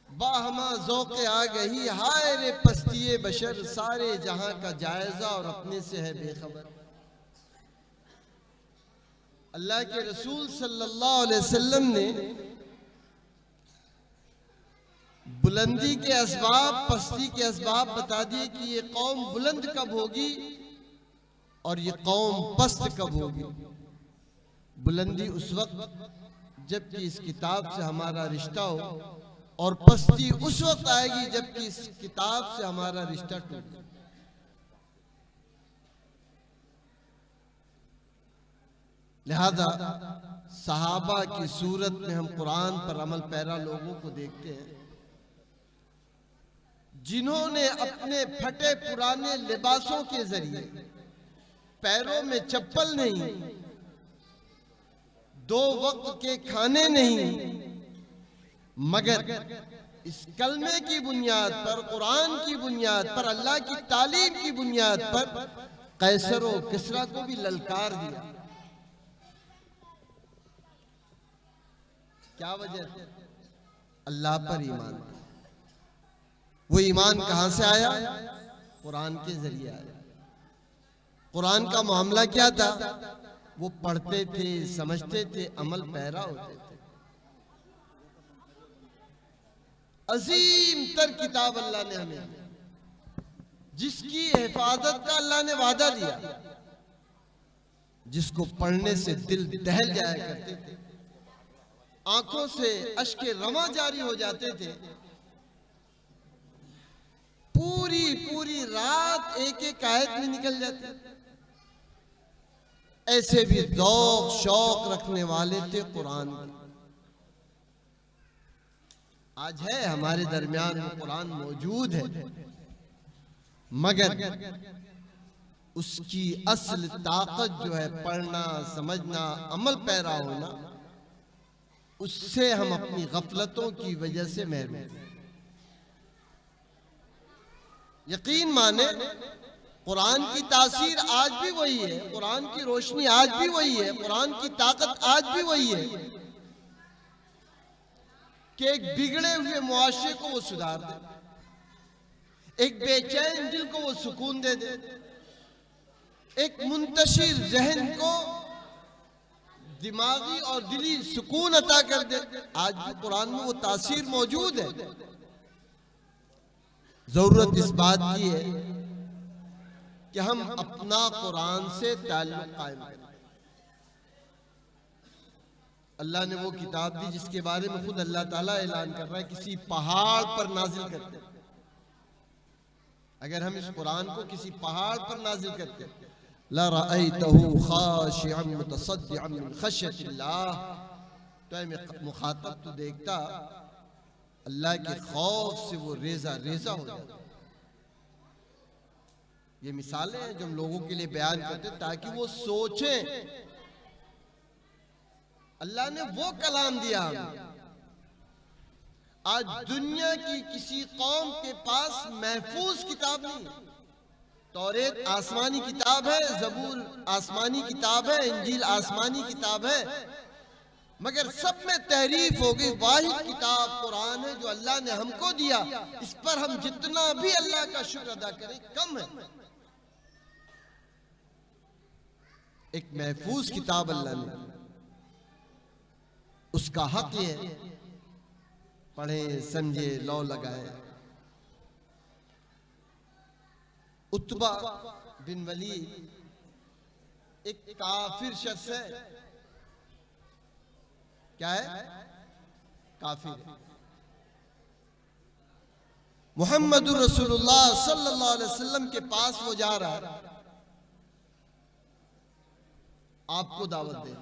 C: बाहमा ज़ौक़े आ गई, हाय रे पस्तिए बशर, सारे जहां का जायजा और अपने से है बेखबर। अल्लाह के रसूल सल्लल्लाहु अलैहि वसल्लम ने बुलंदी के असबाब, पस्ती के असबाब बता दिए कि ये कौम बुलंद कब होगी और ये कौम पस्त कब होगी। बुलंदी उस वक्त जबकि इस किताब से हमारा रिश्ता हो, और पस्ती उस वक्त आएगी जबकि इस किताब से हमारा रिश्ता टूटे। लिहाजा सहाबा की सूरत में हम कुरान पर अमल पैरा लोगों को देखते हैं जिन्होंने अपने फटे पुराने लिबासों के जरिए, पैरों में चप्पल नहीं, 2 वक्त के खाने नहीं, मगर इस कलमे की बुनियाद पर, कुरान की बुनियाद पर, अल्लाह की तालीम की बुनियाद पर कैसर और किसरा को भी ललकार दिया। क्या वजह थी? अल्लाह पर ईमान। वो ईमान कहां से आया? कुरान के जरिए आया। कुरान का मामला क्या था? वो पढ़ते थे, समझते थे, अमल पैरा होते थे। अजीम तर किताब अल्लाह ने हमें, जिसकी हिफाजत का अल्लाह ने वादा दिया, जिसको पढ़ने से दिल दहल जाया करते थे, आंखों से अश्के रमा जारी हो जाते थे, पूरी पूरी रात एक एक आयत में निकल जाती। ऐसे भी ज़ौक़ शौक रखने वाले थे कुरान के। आज है हमारे दरमियान में कुरान मौजूद है, मगर उसकी असल ताकत जो है पढ़ना, समझना, अमल पैरा होना, उससे हम अपनी गफलतों की वजह से महरूम हैं। यकीन माने कुरान की तासीर आज भी वही है, कुरान की रोशनी आज भी वही है, कुरान की ताकत आज भी वही है कि एक बिगड़े हुए मुआशरे को वो सुधार दे, एक बेचैन दिल को वो सुकून दे दे, एक मुंतशिर जहन को दिमागी और दिली सुकून अता कर दे। आज भी कुरान में वो तासीर मौजूद है। जरूरत इस बात की है कि हम अपना कुरान से ताल्लुक कायम करें। अल्लाह ने वो किताब दी जिसके बारे में खुद अल्लाह ताला ऐलान कर रहा है, किसी पहाड़ पर नाजिल करते। अगर हम इस कुरान को किसी पहाड़ पर नाजिल करते, लरअयतहु खाशिअन मुतसद्दिअन मिन खश्यतिल्लाह, तो ऐ मुखातब तो देखता अल्लाह के खौफ से वो रेजा रेजा हो जाता। ये मिसालें हैं जो हम लोगों के लिए बयान करते ताकि वो सोचें। अल्लाह ने वो कलाम दिया हमें। आज दुनिया की किसी कौम के पास महफूज किताब नहीं है। तौरेत आसमानी किताब है, जबूर आसमानी किताब है, इंजील आसमानी किताब है, मगर सब में तहरीफ हो गई। वाहिद किताब कुरान है जो अल्लाह ने हमको दिया। इस पर हम जितना भी अल्लाह का शुक्र अदा करें कम है। एक महफूज किताब अल्लाह ने, उसका हक ये है पढ़े, समझे, लौ लगाए। उत्बा बिन वलीद एक काफिर शख्स है। क्या है? काफिर। मुहम्मदुर रसूलुल्लाह सल्लल्लाहु अलैहि वसल्लम के पास वो जा रहा है आपको दावत दे,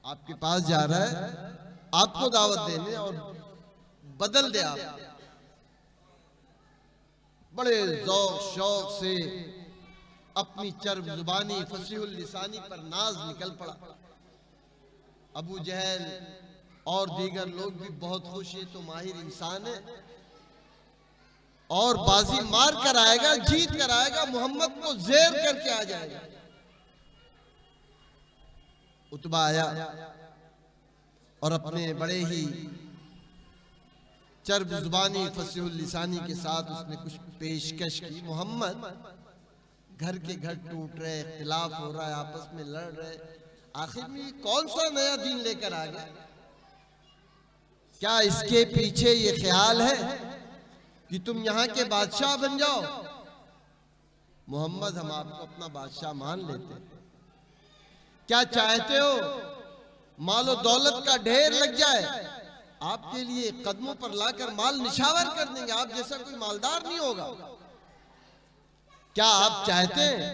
C: आपके पास जा रहा है आपको दावत देने और बदल दे आप। बड़े ज़ौक़ शौक़ से अपनी चर्ब जुबानी फसीहुल लिसानी पर नाज निकल पड़ा। अबू जहल और दीगर लोग भी बहुत खुश, ये तो माहिर इंसान है और बाजी मार कर आएगा, जीत कर आएगा, मोहम्मद को ज़ेर करके आ जाएगा। उतबा आया और अपने बड़े ही चर्ब जुबानी फसीहुल लिसानी के साथ उसने कुछ पेशकश की। मोहम्मद, घर के घर टूट रहे, इख्तिलाफ हो रहा है, आपस में लड़ रहे, आखिर में कौन सा नया दीन लेकर आ गया? क्या इसके पीछे ये ख्याल है कि तुम यहाँ के बादशाह बन जाओ? मोहम्मद, हम आपको अपना बादशाह मान लेते। क्या चाहते हो मालो दौलत का ढेर लग जाए, आपके लिए कदमों पर लाकर माल निछावर कर देंगे, आप जैसा कोई मालदार नहीं होगा। क्या आप चाहते हैं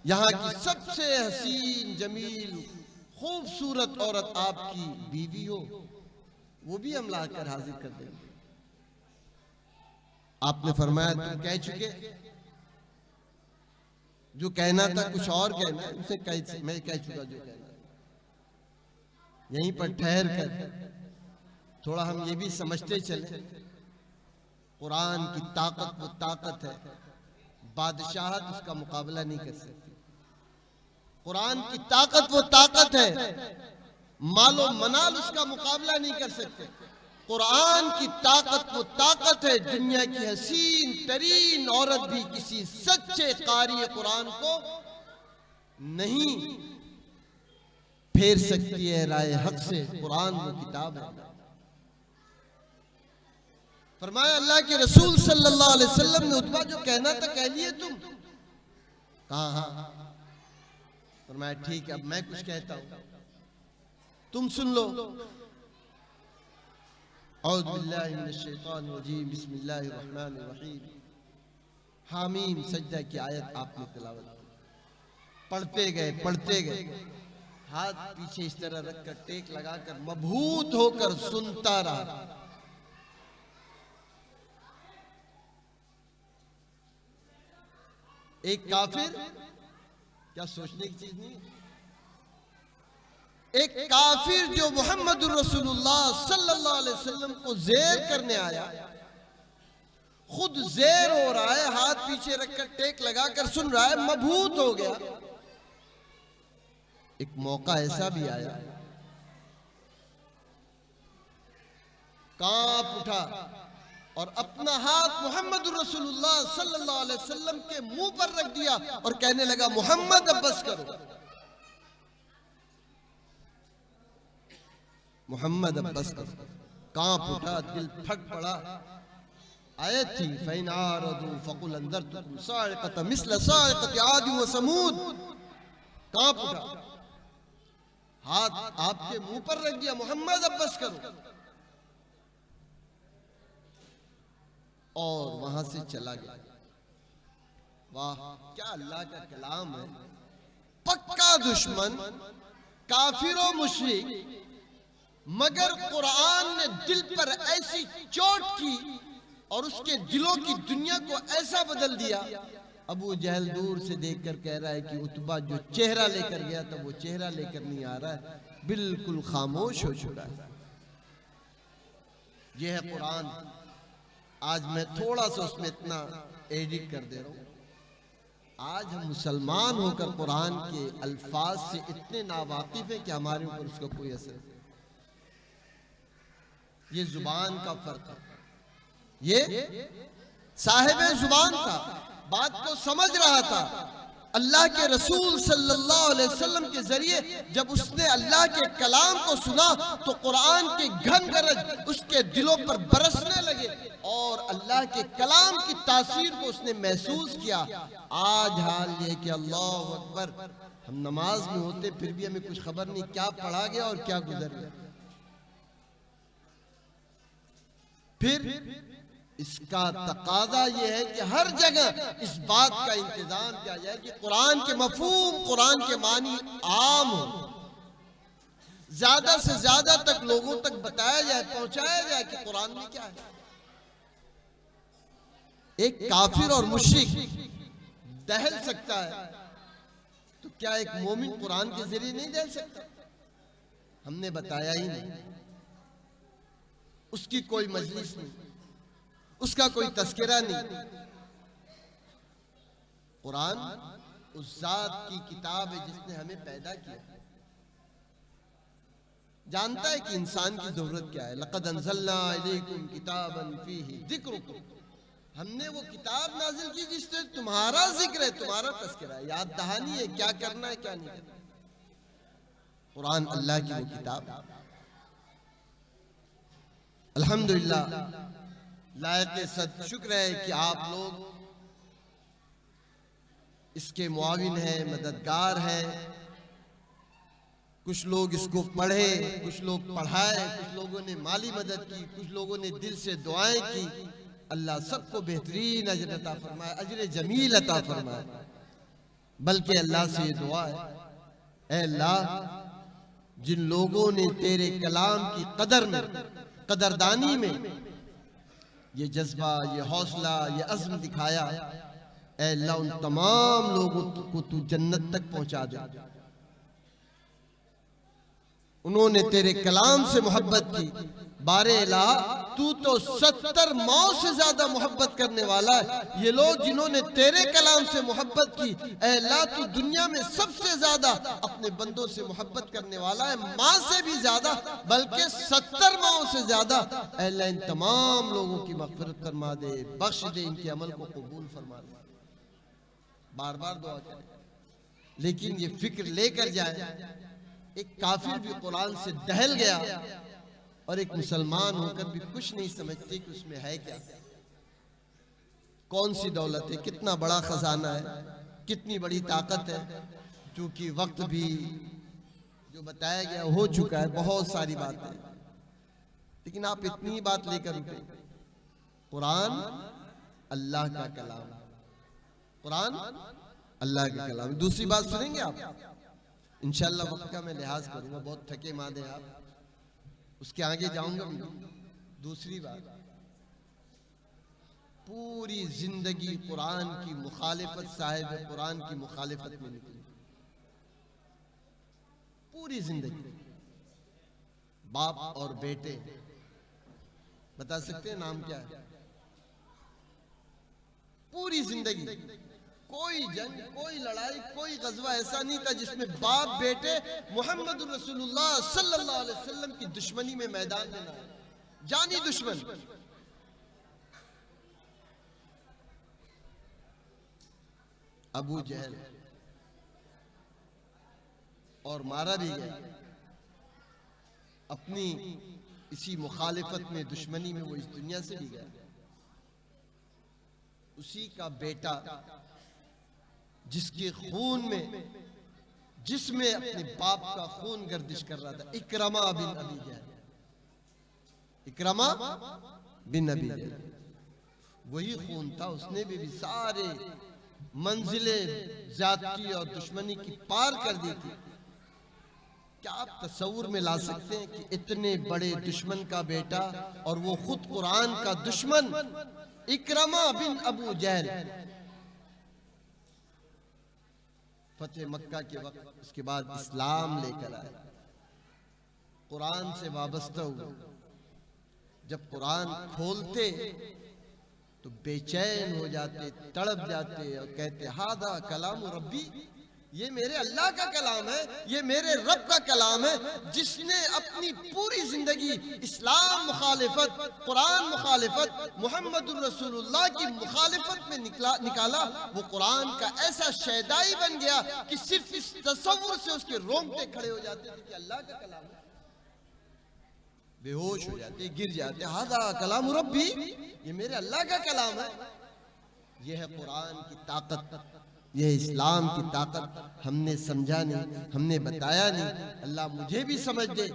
C: यहाँ की सबसे हसीन जमील खूबसूरत औरत आपकी बीवी हो? वो भी हम लाकर हाजिर कर देंगे। आपने फरमाया तुम कह चुके, जो कहना था कुछ और कहना है, उसे मैं कह चुका जो कहना। यहीं पर ठहर कर थोड़ा हम ये भी समझते चले, कुरान की ताकत वो ताकत है, बादशाहत उसका मुकाबला नहीं कर सकती। कुरान की ताकत वो ताकत है, मालो मनाल उसका मुकाबला नहीं कर सकते। कुरान की ताकत वो ताकत है, दुनिया की हसीन तरीन औरत भी किसी सच्चे कारी कुरान को नहीं फेर सकती है राय हक से। कुरान वो किताब है। फरमाया अल्लाह के रसूल सल्लल्लाहु अलैहि वसल्लम ने, उतबा जो कहना था कह लिए तुम? कहा हाँ। फरमाया ठीक है, अब मैं कुछ कहता हूं, तुम सुन लो। औज़ु बिल्लाहि मिनश शैतानिर रजीम, बिस्मिल्लाहिर रहमानिर रहीम। हामीम सजदा की आयत आपने तिलावत पढ़ते गए, हाथ पीछे इस तरह रखकर टेक लगाकर मबहूत होकर सुनता रहा। एक काफिर, क्या सोचने की चीज नहीं, एक काफिर जो मुहम्मदुर रसूलुल्लाह सल्लल्लाहु अलैहि वसल्लम को ज़ेर करने आया, खुद ज़ेर हो रहा है, हाथ पीछे रखकर टेक लगाकर सुन रहा है, मबहूत हो गया। एक मौका ऐसा भी आया, कांप उठा और अपना हाथ मोहम्मद रसूलुल्लाह सल्लल्लाहु अलैहि वसल्लम के मुंह पर रख दिया और कहने लगा, मोहम्मद अब बस करो, मोहम्मद अब बस करो। कांप उठा, दिल फट पड़ा। आयत थी फ़इन आरदू फ़कुल अंज़रतुकुम साइक़तन मिस्ल साइक़ति आद व समूद। कांप उठा, हाथ आपके मुंह पर रख दिया, मोहम्मद अब बस करो, और वहां से चला गया। वाह, क्या अल्लाह का कलाम है। पक्का दुश्मन, काफिरों मुशरिक, मगर कुरान ने दिल पर ऐसी चोट की और उसके दिलों की दुनिया को ऐसा बदल दिया। अबू जहल दूर से देखकर कह रहा है कि उतबा जो चेहरा लेकर गया था वो चेहरा लेकर नहीं आ रहा है, बिल्कुल खामोश हो चुका है। यह है कुरान। आज मैं थोड़ा सा उसमें इतना एडिट कर दे रहा हूं। आज हम मुसलमान होकर कुरान के अल्फाज से इतने नावाकिफ हैं कि हमारे ऊपर उसका कोई असर नहीं। ये जुबान का फर्क है, ये साहिब जुबान था, बात को समझ रहा था। अल्लाह के रसूल सल्लल्लाहु अलैहि वसल्लम के जरिए जब उसने अल्लाह के कलाम को सुना तो कुरान के घन गरज उसके दिलों पर बरसने लगे और अल्लाह के कलाम की तासीर को उसने महसूस किया। आज हाल ये कि अल्लाह अकबर, हम नमाज में होते फिर भी हमें कुछ खबर नहीं क्या पढ़ा गया और क्या गुजर गया। फिर इसका तकाजा यह है कि हर जगह इस बात का इंतजाम किया जाए कि कुरान के मफहूम, कुरान के मानी आम हो, ज्यादा से ज्यादा तक लोगों तक बताया जाए, पहुंचाया जाए कि कुरान में क्या है। एक काफिर और मुशरिक दहल सकता है, तो क्या एक मोमिन कुरान के जरिए नहीं दहल सकता? हमने बताया ही नहीं। उसकी कोई मजलिस नहीं, उसका कोई तस्करा नहीं। कुरान उस जात की किताब है जिसने हमें पैदा किया, जानता है कि इंसान की जरूरत क्या है। लक़द अंज़लना इलैकुम किताबन फीही ज़िक्रुकुम, हमने वो किताब नाजिल की जिससे तुम्हारा जिक्र है, तुम्हारा तस्करा है, याद दहानी है, क्या करना है क्या नहीं करना। कुरान अल्लाह की वो किताब। अल्हम्दुलिल्लाह, लायक सद शुक्र है कि आप लोग इसके मुआविन हैं, मददगार हैं। कुछ लोग इसको पढ़े, कुछ लोग पढ़ाए, कुछ लोगों ने माली मदद की, कुछ लोगों ने दिल से दुआएं की। अल्लाह सबको बेहतरीन अजर अता फरमाए, अजर जमील अता फरमाए। बल्कि अल्लाह से ये दुआ है, ऐ अल्लाह जिन लोगों ने तेरे कलाम की कदर में, कदरदानी में ये जज्बा, ये हौसला, ये अज़्म दिखाया, ऐ अल्लाह उन तमाम लोगों को तू जन्नत तक पहुंचा दे। उन्होंने तेरे कलाम से मोहब्बत की। बारे इलाहा, तू तो 70 मौत से ज्यादा मोहब्बत करने वाला है। ये लोग जिन्होंने तेरे कलाम से मोहब्बत की, ऐ अल्लाह तू दुनिया में सबसे ज्यादा अपने बंदों से मोहब्बत करने वाला है, माँ से भी ज्यादा, बल्कि 70 माओं से ज्यादा। ऐ अल्लाह इन तमाम लोगों की मग़फ़िरत फरमा दे, बख्श दे, इनके अमल को कबूल फरमा दे। बार बार दुआ करें, लेकिन ये फिक्र लेकर जाए, एक काफिर भी कुरान से दहल गया और एक मुसलमान होकर भी कुछ नहीं समझते कि उसमें है क्या, कौन सी दौलत है, कितना बड़ा खजाना है, कितनी बड़ी ताकत है। क्योंकि वक्त भी जो बताया गया हो चुका है, बहुत सारी बातें, लेकिन आप इतनी ही बात लेकर उठे, कुरान अल्लाह का कलाम, कुरान अल्लाह का कलाम। दूसरी बात सुनेंगे आप, इंशाअल्लाह वक्त का मैं लिहाज करूंगा, बहुत थके मादे आप, उसके आगे जाऊंगा। दूसरी बात, पूरी जिंदगी कुरान की मुखालिफत, साहिब कुरान की मुखालिफत में निकली, पूरी जिंदगी। बाप और बेटे, बता सकते हैं नाम क्या है? पूरी जिंदगी कोई जंग, कोई लड़ाई, कोई गजवा ऐसा नहीं था जिसमें बाप बेटे मोहम्मद रसूलुल्लाह सल्लल्लाहु अलैहि वसल्लम की दुश्मनी में मैदान में ना, जानी दुश्मन। अबू जहल, और मारा भी गया अपनी इसी मुखालिफत में, दुश्मनी में वो इस दुनिया से भी गया। उसी का बेटा जिसके खून में, जिसमें अपने बाप का खून गर्दिश कर रहा था, इकरमा बिन अबी जहल, इकरमा बिन अबी जहल, वही खून था। उसने भी सारे मंजिलें जाती और दुश्मनी की पार कर दी थी। क्या आप तस्वुर में ला सकते हैं कि इतने बड़े दुश्मन का बेटा, और वो खुद कुरान का दुश्मन, इकरमा बिन अबू जहल, फतेह मक्का के वक्त, उसके बाद इस्लाम लेकर आए, कुरान से वाबस्ता हुए। जब कुरान खोलते तो बेचैन हो जाते, तड़प जाते और कहते, हादा कलाम रब्बी, ये मेरे अल्लाह का कलाम है, ये मेरे रब का कलाम है, जिसने अपनी पूरी जिंदगी इस्लाम मुखालिफत, कुरान मुखालिफत, मोहम्मद रसूलुल्लाह की मुखालिफत में निकाला। वो कुरान का ऐसा शैदाई बन गया कि सिर्फ इस तसव्वुर से उसके रोंगटे खड़े हो जाते थे कि अल्लाह का कलाम है, बेहोश हो जाते, गिर जाते। हादा कलाम रब्बी, ये मेरे अल्लाह का कलाम है। यह है कुरान की ताकत, यह इस्लाम की ताकत। हमने समझा नहीं, हमने बताया नहीं। अल्लाह मुझे भी समझ दे,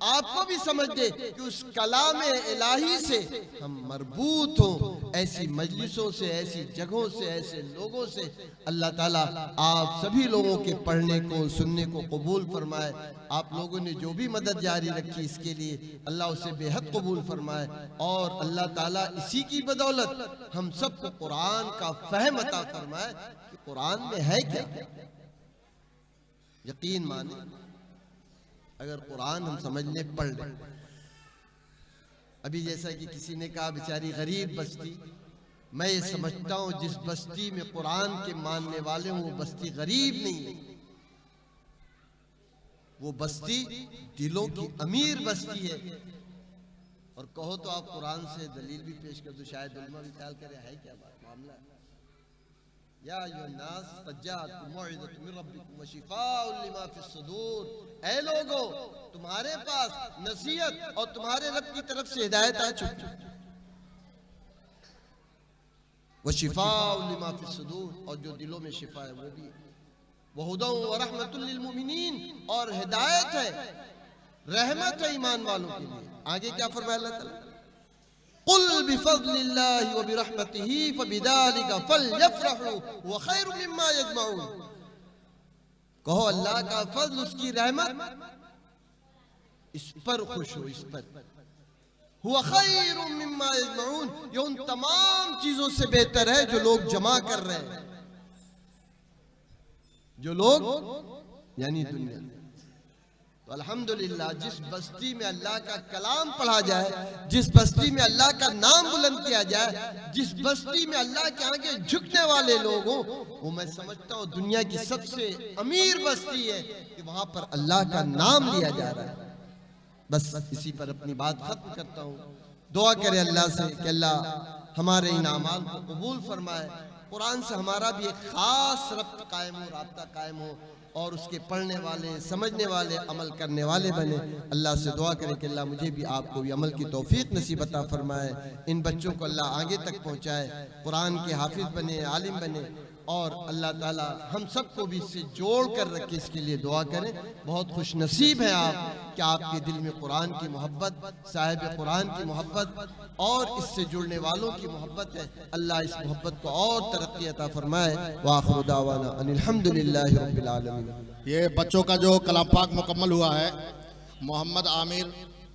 C: आपको भी समझ दे कि उस कलाम इलाही से हम मरबूत हों, ऐसी मजलिसों से, ऐसी जगहों से, ऐसे लोगों से। अल्लाह ताला आप सभी लोगों के पढ़ने को, सुनने को कबूल फरमाए। आप लोगों ने जो भी मदद जारी रखी इसके लिए अल्लाह उसे बेहद कबूल फरमाए और अल्लाह ताला इसी की बदौलत हम सबको कुरान का फहम अता फरमाए कि कुरान में है क्या। यकीन माने अगर कुरान हम समझ ले, पढ़ ले। अभी जैसा कि किसी ने कहा बेचारी गरीब बस्ती, मैं ये समझता हूं जिस बस्ती में कुरान के मानने वाले हों वो बस्ती गरीब नहीं है, वो बस्ती दिलों की अमीर बस्ती है। और कहो तो आप कुरान से दलील भी पेश कर दो, शायद उलमा भी ख्याल करे है क्या बात मामला। या अय्युहन्नास क़द जाअतकुम मौइज़तुम मिन रब्बिकुम व शिफ़ाउन लिमा फ़िस सुदूर, ऐ लोगो तुम्हारे पास नसीहत और तुम्हारे रब की तरफ से हिदायत आ चुकी, व शिफ़ाउन लिमा फ़िस सुदूर, और जो दिलों में शिफा है वो भी, व हुदन व रहमतुल लिल मुमिनीन, और हिदायत है, रहमत है ईमान वालों के लिए। आगे क्या फरमाया अल्लाह ताला, कुल बिफज़लिल्लाहि व बिरहमतिही फबिज़ालिका फलयफ़रहू व खैरुम मिम्मा यजमऊन। कहो अल्लाह का फजल, उसकी रहमत, इस पर खुश हो, इस पर हुवा खैरुम मिम्मा यजमऊन, ये उन तमाम चीजों से बेहतर है जो लोग जमा कर रहे हैं, जो लोग यानी दुनिया। तो अल्हम्दुलिल्लाह जिस बस्ती में अल्लाह का कलाम पढ़ा जाए, जिस बस्ती में अल्लाह का नाम बुलंद किया जाए, जिस बस्ती में अल्लाह के आगे झुकने वाले लोग हों, वो मैं समझता हूँ दुनिया की सबसे अमीर बस्ती है कि वहां पर अल्लाह का नाम लिया जा रहा है। बस इसी पर अपनी बात खत्म करता हूँ। दुआ करें अल्लाह से कि अल्लाह हमारे इन अमाल को कबूल फरमाए, कुरान से हमारा भी एक खास रब्त कायम हो, राब्ता कायम हो, और उसके पढ़ने वाले, समझने वाले, अमल करने वाले बने। अल्लाह से दुआ करें कि अल्लाह मुझे भी आपको भी अमल की तौफीक नसीब अता फरमाए, इन बच्चों को अल्लाह आगे तक पहुँचाए, कुरान के हाफिज बने, आलिम बने, और अल्लाह ताला हम सबको भी इससे जोड़ कर रखे, इसके लिए दुआ करें। बहुत खुश नसीब है आप कि आपके दिल में कुरान की मोहब्बत, साहिब कुरान की मोहब्बत और इससे जुड़ने वालों की मोहब्बत है। अल्लाह इस मोहब्बत को और तरक्की अता फरमाए। व आखिरु दावाना अनिल हम्दुलिल्लाहि रब्बिल आलमीन।
A: ये बच्चों का जो कलाम पाक मुकम्मल हुआ है, मोहम्मद आमिर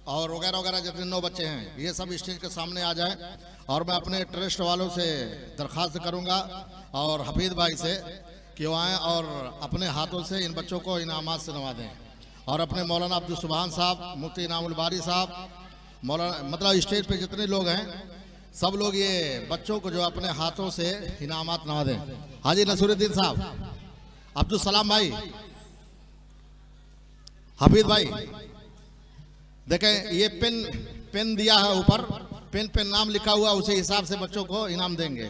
A: और वगैरह वगैरह जितने 9 बच्चे हैं, ये सब स्टेज के सामने आ जाएं। और मैं अपने ट्रस्ट वालों से दरख्वास्त करूंगा और हफीज़ भाई से कि वो आएँ और अपने हाथों से इन बच्चों को इनामात से नवाजें। और अपने मौलाना अब्दुल सुबहान साहब, मुफ्ती इनामुल बारी साहब, मौलाना, मतलब स्टेज पे जितने लोग हैं सब लोग ये बच्चों को जो अपने हाथों से इनामात नवाजें। हाजी नसीरुद्दीन साहब, अब्दुल सलाम भाई, हफीज़ भाई, देखें ये पेन दिया है, ऊपर पेन पे नाम लिखा हुआ, उसी हिसाब से बच्चों को इनाम देंगे।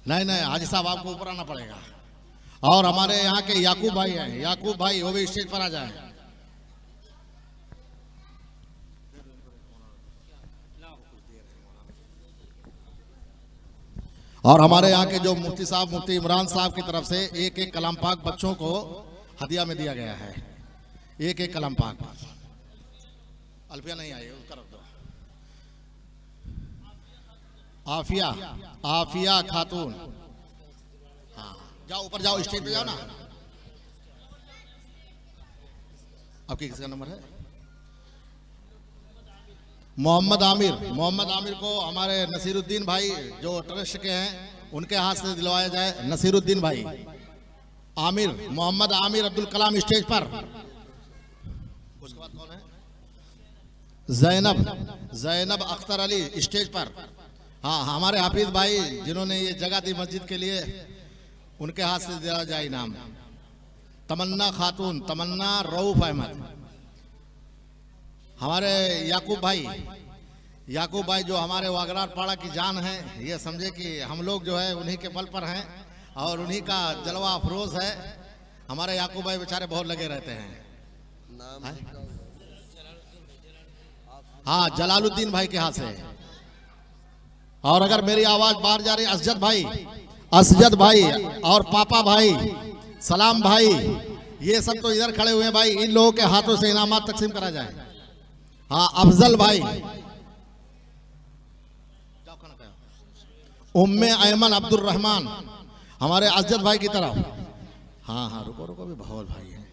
A: नहीं हाजी साहब आपको ऊपर आना पड़ेगा। और हमारे यहाँ के याकूब भाई हैं, याकूब भाई वो भी स्टेज पर आ जाएं। और हमारे यहाँ के जो मुफ्ती साहब, मुफ्ती इमरान साहब की तरफ से एक कलाम पाक बच्चों को हदिया में दिया गया है। एक कलाम पाक। अल्फिया नहीं आई, उसका रख दो। आफिया खातून, हाँ जाओ ऊपर जाओ, स्टेज पे जाओ ना। आपकी किसका नंबर है? मोहम्मद आमिर को हमारे नसीरुद्दीन भाई जो ट्रस्ट के हैं उनके हाथ से दिलवाया जाए। नसीरुद्दीन भाई, आमिर, मोहम्मद आमिर अब्दुल कलाम स्टेज पर। उसके बाद कौन है? जैनब अख्तर अली स्टेज पर। हाँ हमारे हाफिज भाई जिन्होंने ये जगह दी मस्जिद के लिए, उनके हाथ से दिया जाए इनाम। तमन्ना खातून, तमन्ना रऊफ अहमद। हमारे याकूब भाई जो हमारे वागरार पाड़ा की जान है, ये समझे कि हम लोग जो है उन्हीं के बल पर हैं और उन्हीं का जलवा अफरोज है। हमारे याकूब भाई बेचारे बहुत लगे रहते हैं। हाँ जलालुद्दीन भाई के हाथ से। और अगर मेरी आवाज बाहर जा रही, असजद भाई और पापा भाई, सलाम भाई, ये सब तो इधर खड़े हुए हैं भाई, इन लोगों के हाथों से इनामात तकसीम करा जाए। हाँ अफजल भाई, उम्मे ऐमन अब्दुल रहमान हमारे असजद भाई की तरफ। हाँ रुको भी बहुत भाई हैं।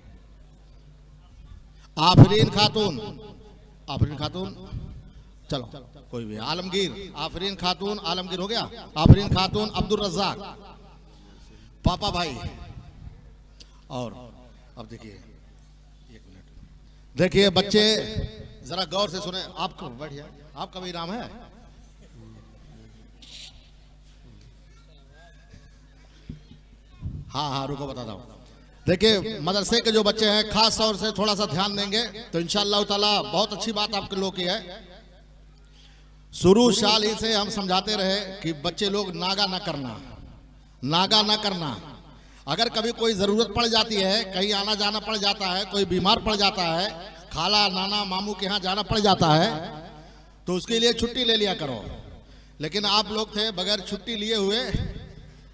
A: आफरीन खातून, चलो कोई भी, आलमगीर, आफरीन खातून आलमगीर हो गया, आफरीन खातून अब्दुल रज़ाक, पापा भाई। और अब देखिए, एक मिनट, देखिए बच्चे जरा गौर से सुने, आपको बढ़िया, आपका भी नाम है? हाँ हाँ, रुको बताता हूँ। देखिए मदरसे के जो बच्चे हैं खास तौर से थोड़ा सा ध्यान देंगे तो इंशाअल्लाह ताला बहुत अच्छी बात आपके लोग की है। शुरू साल ही से हम समझाते रहे कि बच्चे लोग नागा ना करना। अगर कभी कोई ज़रूरत पड़ जाती है, कहीं आना जाना पड़ जाता है, कोई बीमार पड़ जाता है, खाला नाना मामू के यहाँ जाना पड़ जाता है, तो उसके लिए छुट्टी ले लिया करो। लेकिन आप लोग थे बगैर छुट्टी लिए हुए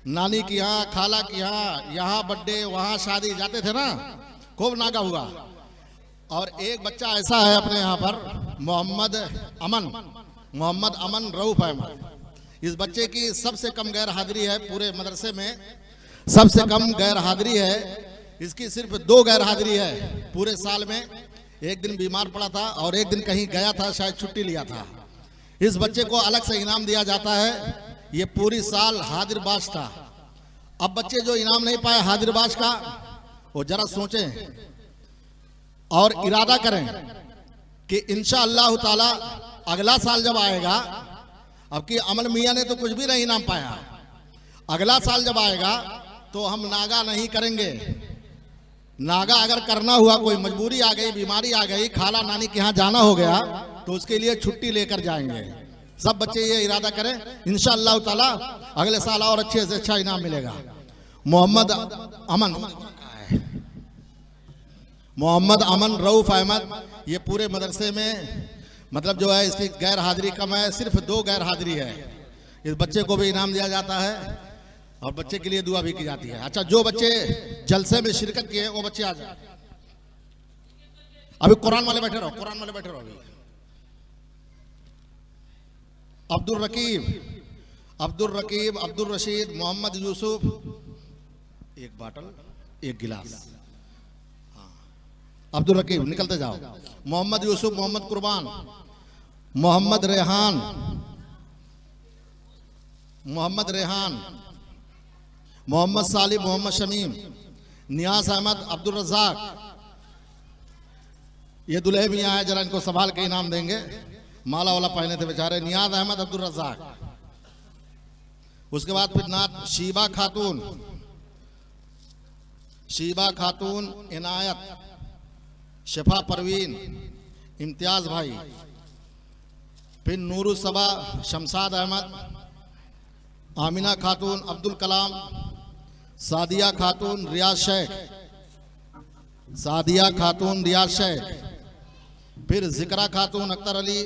A: नानी की यहाँ, खाला की यहाँ बर्थडे, वहाँ शादी जाते थे ना, खूब नागा हुआ। और एक बच्चा ऐसा है अपने यहाँ पर, मोहम्मद अमन रऊफ अहमद। इस बच्चे की सबसे कम गैर हाजिरी है पूरे मदरसे में, सबसे कम गैर हाजिरी है इसकी, सिर्फ 2 गैर हाजिरी है पूरे साल में। एक दिन बीमार पड़ा था और एक दिन कहीं गया था, शायद छुट्टी लिया था। इस बच्चे को अलग से इनाम दिया जाता है, ये पूरी साल हाजिर बाश था। अब बच्चे जो इनाम नहीं पाए हाजिर बाश का, वो जरा सोचें और इरादा करें कि इंशाअल्लाह ताला अगला साल जब आएगा, अब कि अमन मियाँ ने तो कुछ भी नहीं इनाम पाया, अगला साल जब आएगा तो हम नागा नहीं करेंगे। नागा अगर करना हुआ, कोई मजबूरी आ गई, बीमारी आ गई, खाला नानी के यहाँ जाना हो गया, तो उसके लिए छुट्टी लेकर जाएंगे। सब बच्चे ये इरादा करें, इंशाअल्लाह ताला अगले साल और अच्छे से अच्छा इनाम मिलेगा। मोहम्मद अमन रऊफ अहमद, ये पूरे मदरसे में मतलब जो है इसकी गैर हाजिरी कम है, सिर्फ 2 गैर हाजिरी है। इस बच्चे को भी इनाम दिया जाता है और बच्चे के लिए दुआ भी की जाती है। अच्छा, जो बच्चे जलसे में शिरकत किए वो बच्चे आ जाए। अभी कुरान वाले बैठे रहो अभी। अब्दुल रकीब, अब्दुल रशीद, मोहम्मद यूसुफ, एक बाटल, एक गिलास। अब्दुल रकीब निकलते जाओ। मोहम्मद यूसुफ, मोहम्मद कुर्बान, मोहम्मद रेहान, मोहम्मद सालिम, मोहम्मद शमीम, नियाज अहमद, अब्दुल रज़ाक। ये दुल्हे भी यहाँ है, जरा इनको संभाल के इनाम देंगे, माला वाला पहने थे बेचारे। नियाज अहमद, अब्दुल रज़ाक। उसके बाद फिर नात शीबा खातून, इनायत, शिफा परवीन, इम्तियाज भाई, फिर नूरुस सबा, शमशाद अहमद, आमिना खातून, अब्दुल कलाम, सादिया खातून, रियाज शेख, फिर जिक्रा खातून, अख्तर अली,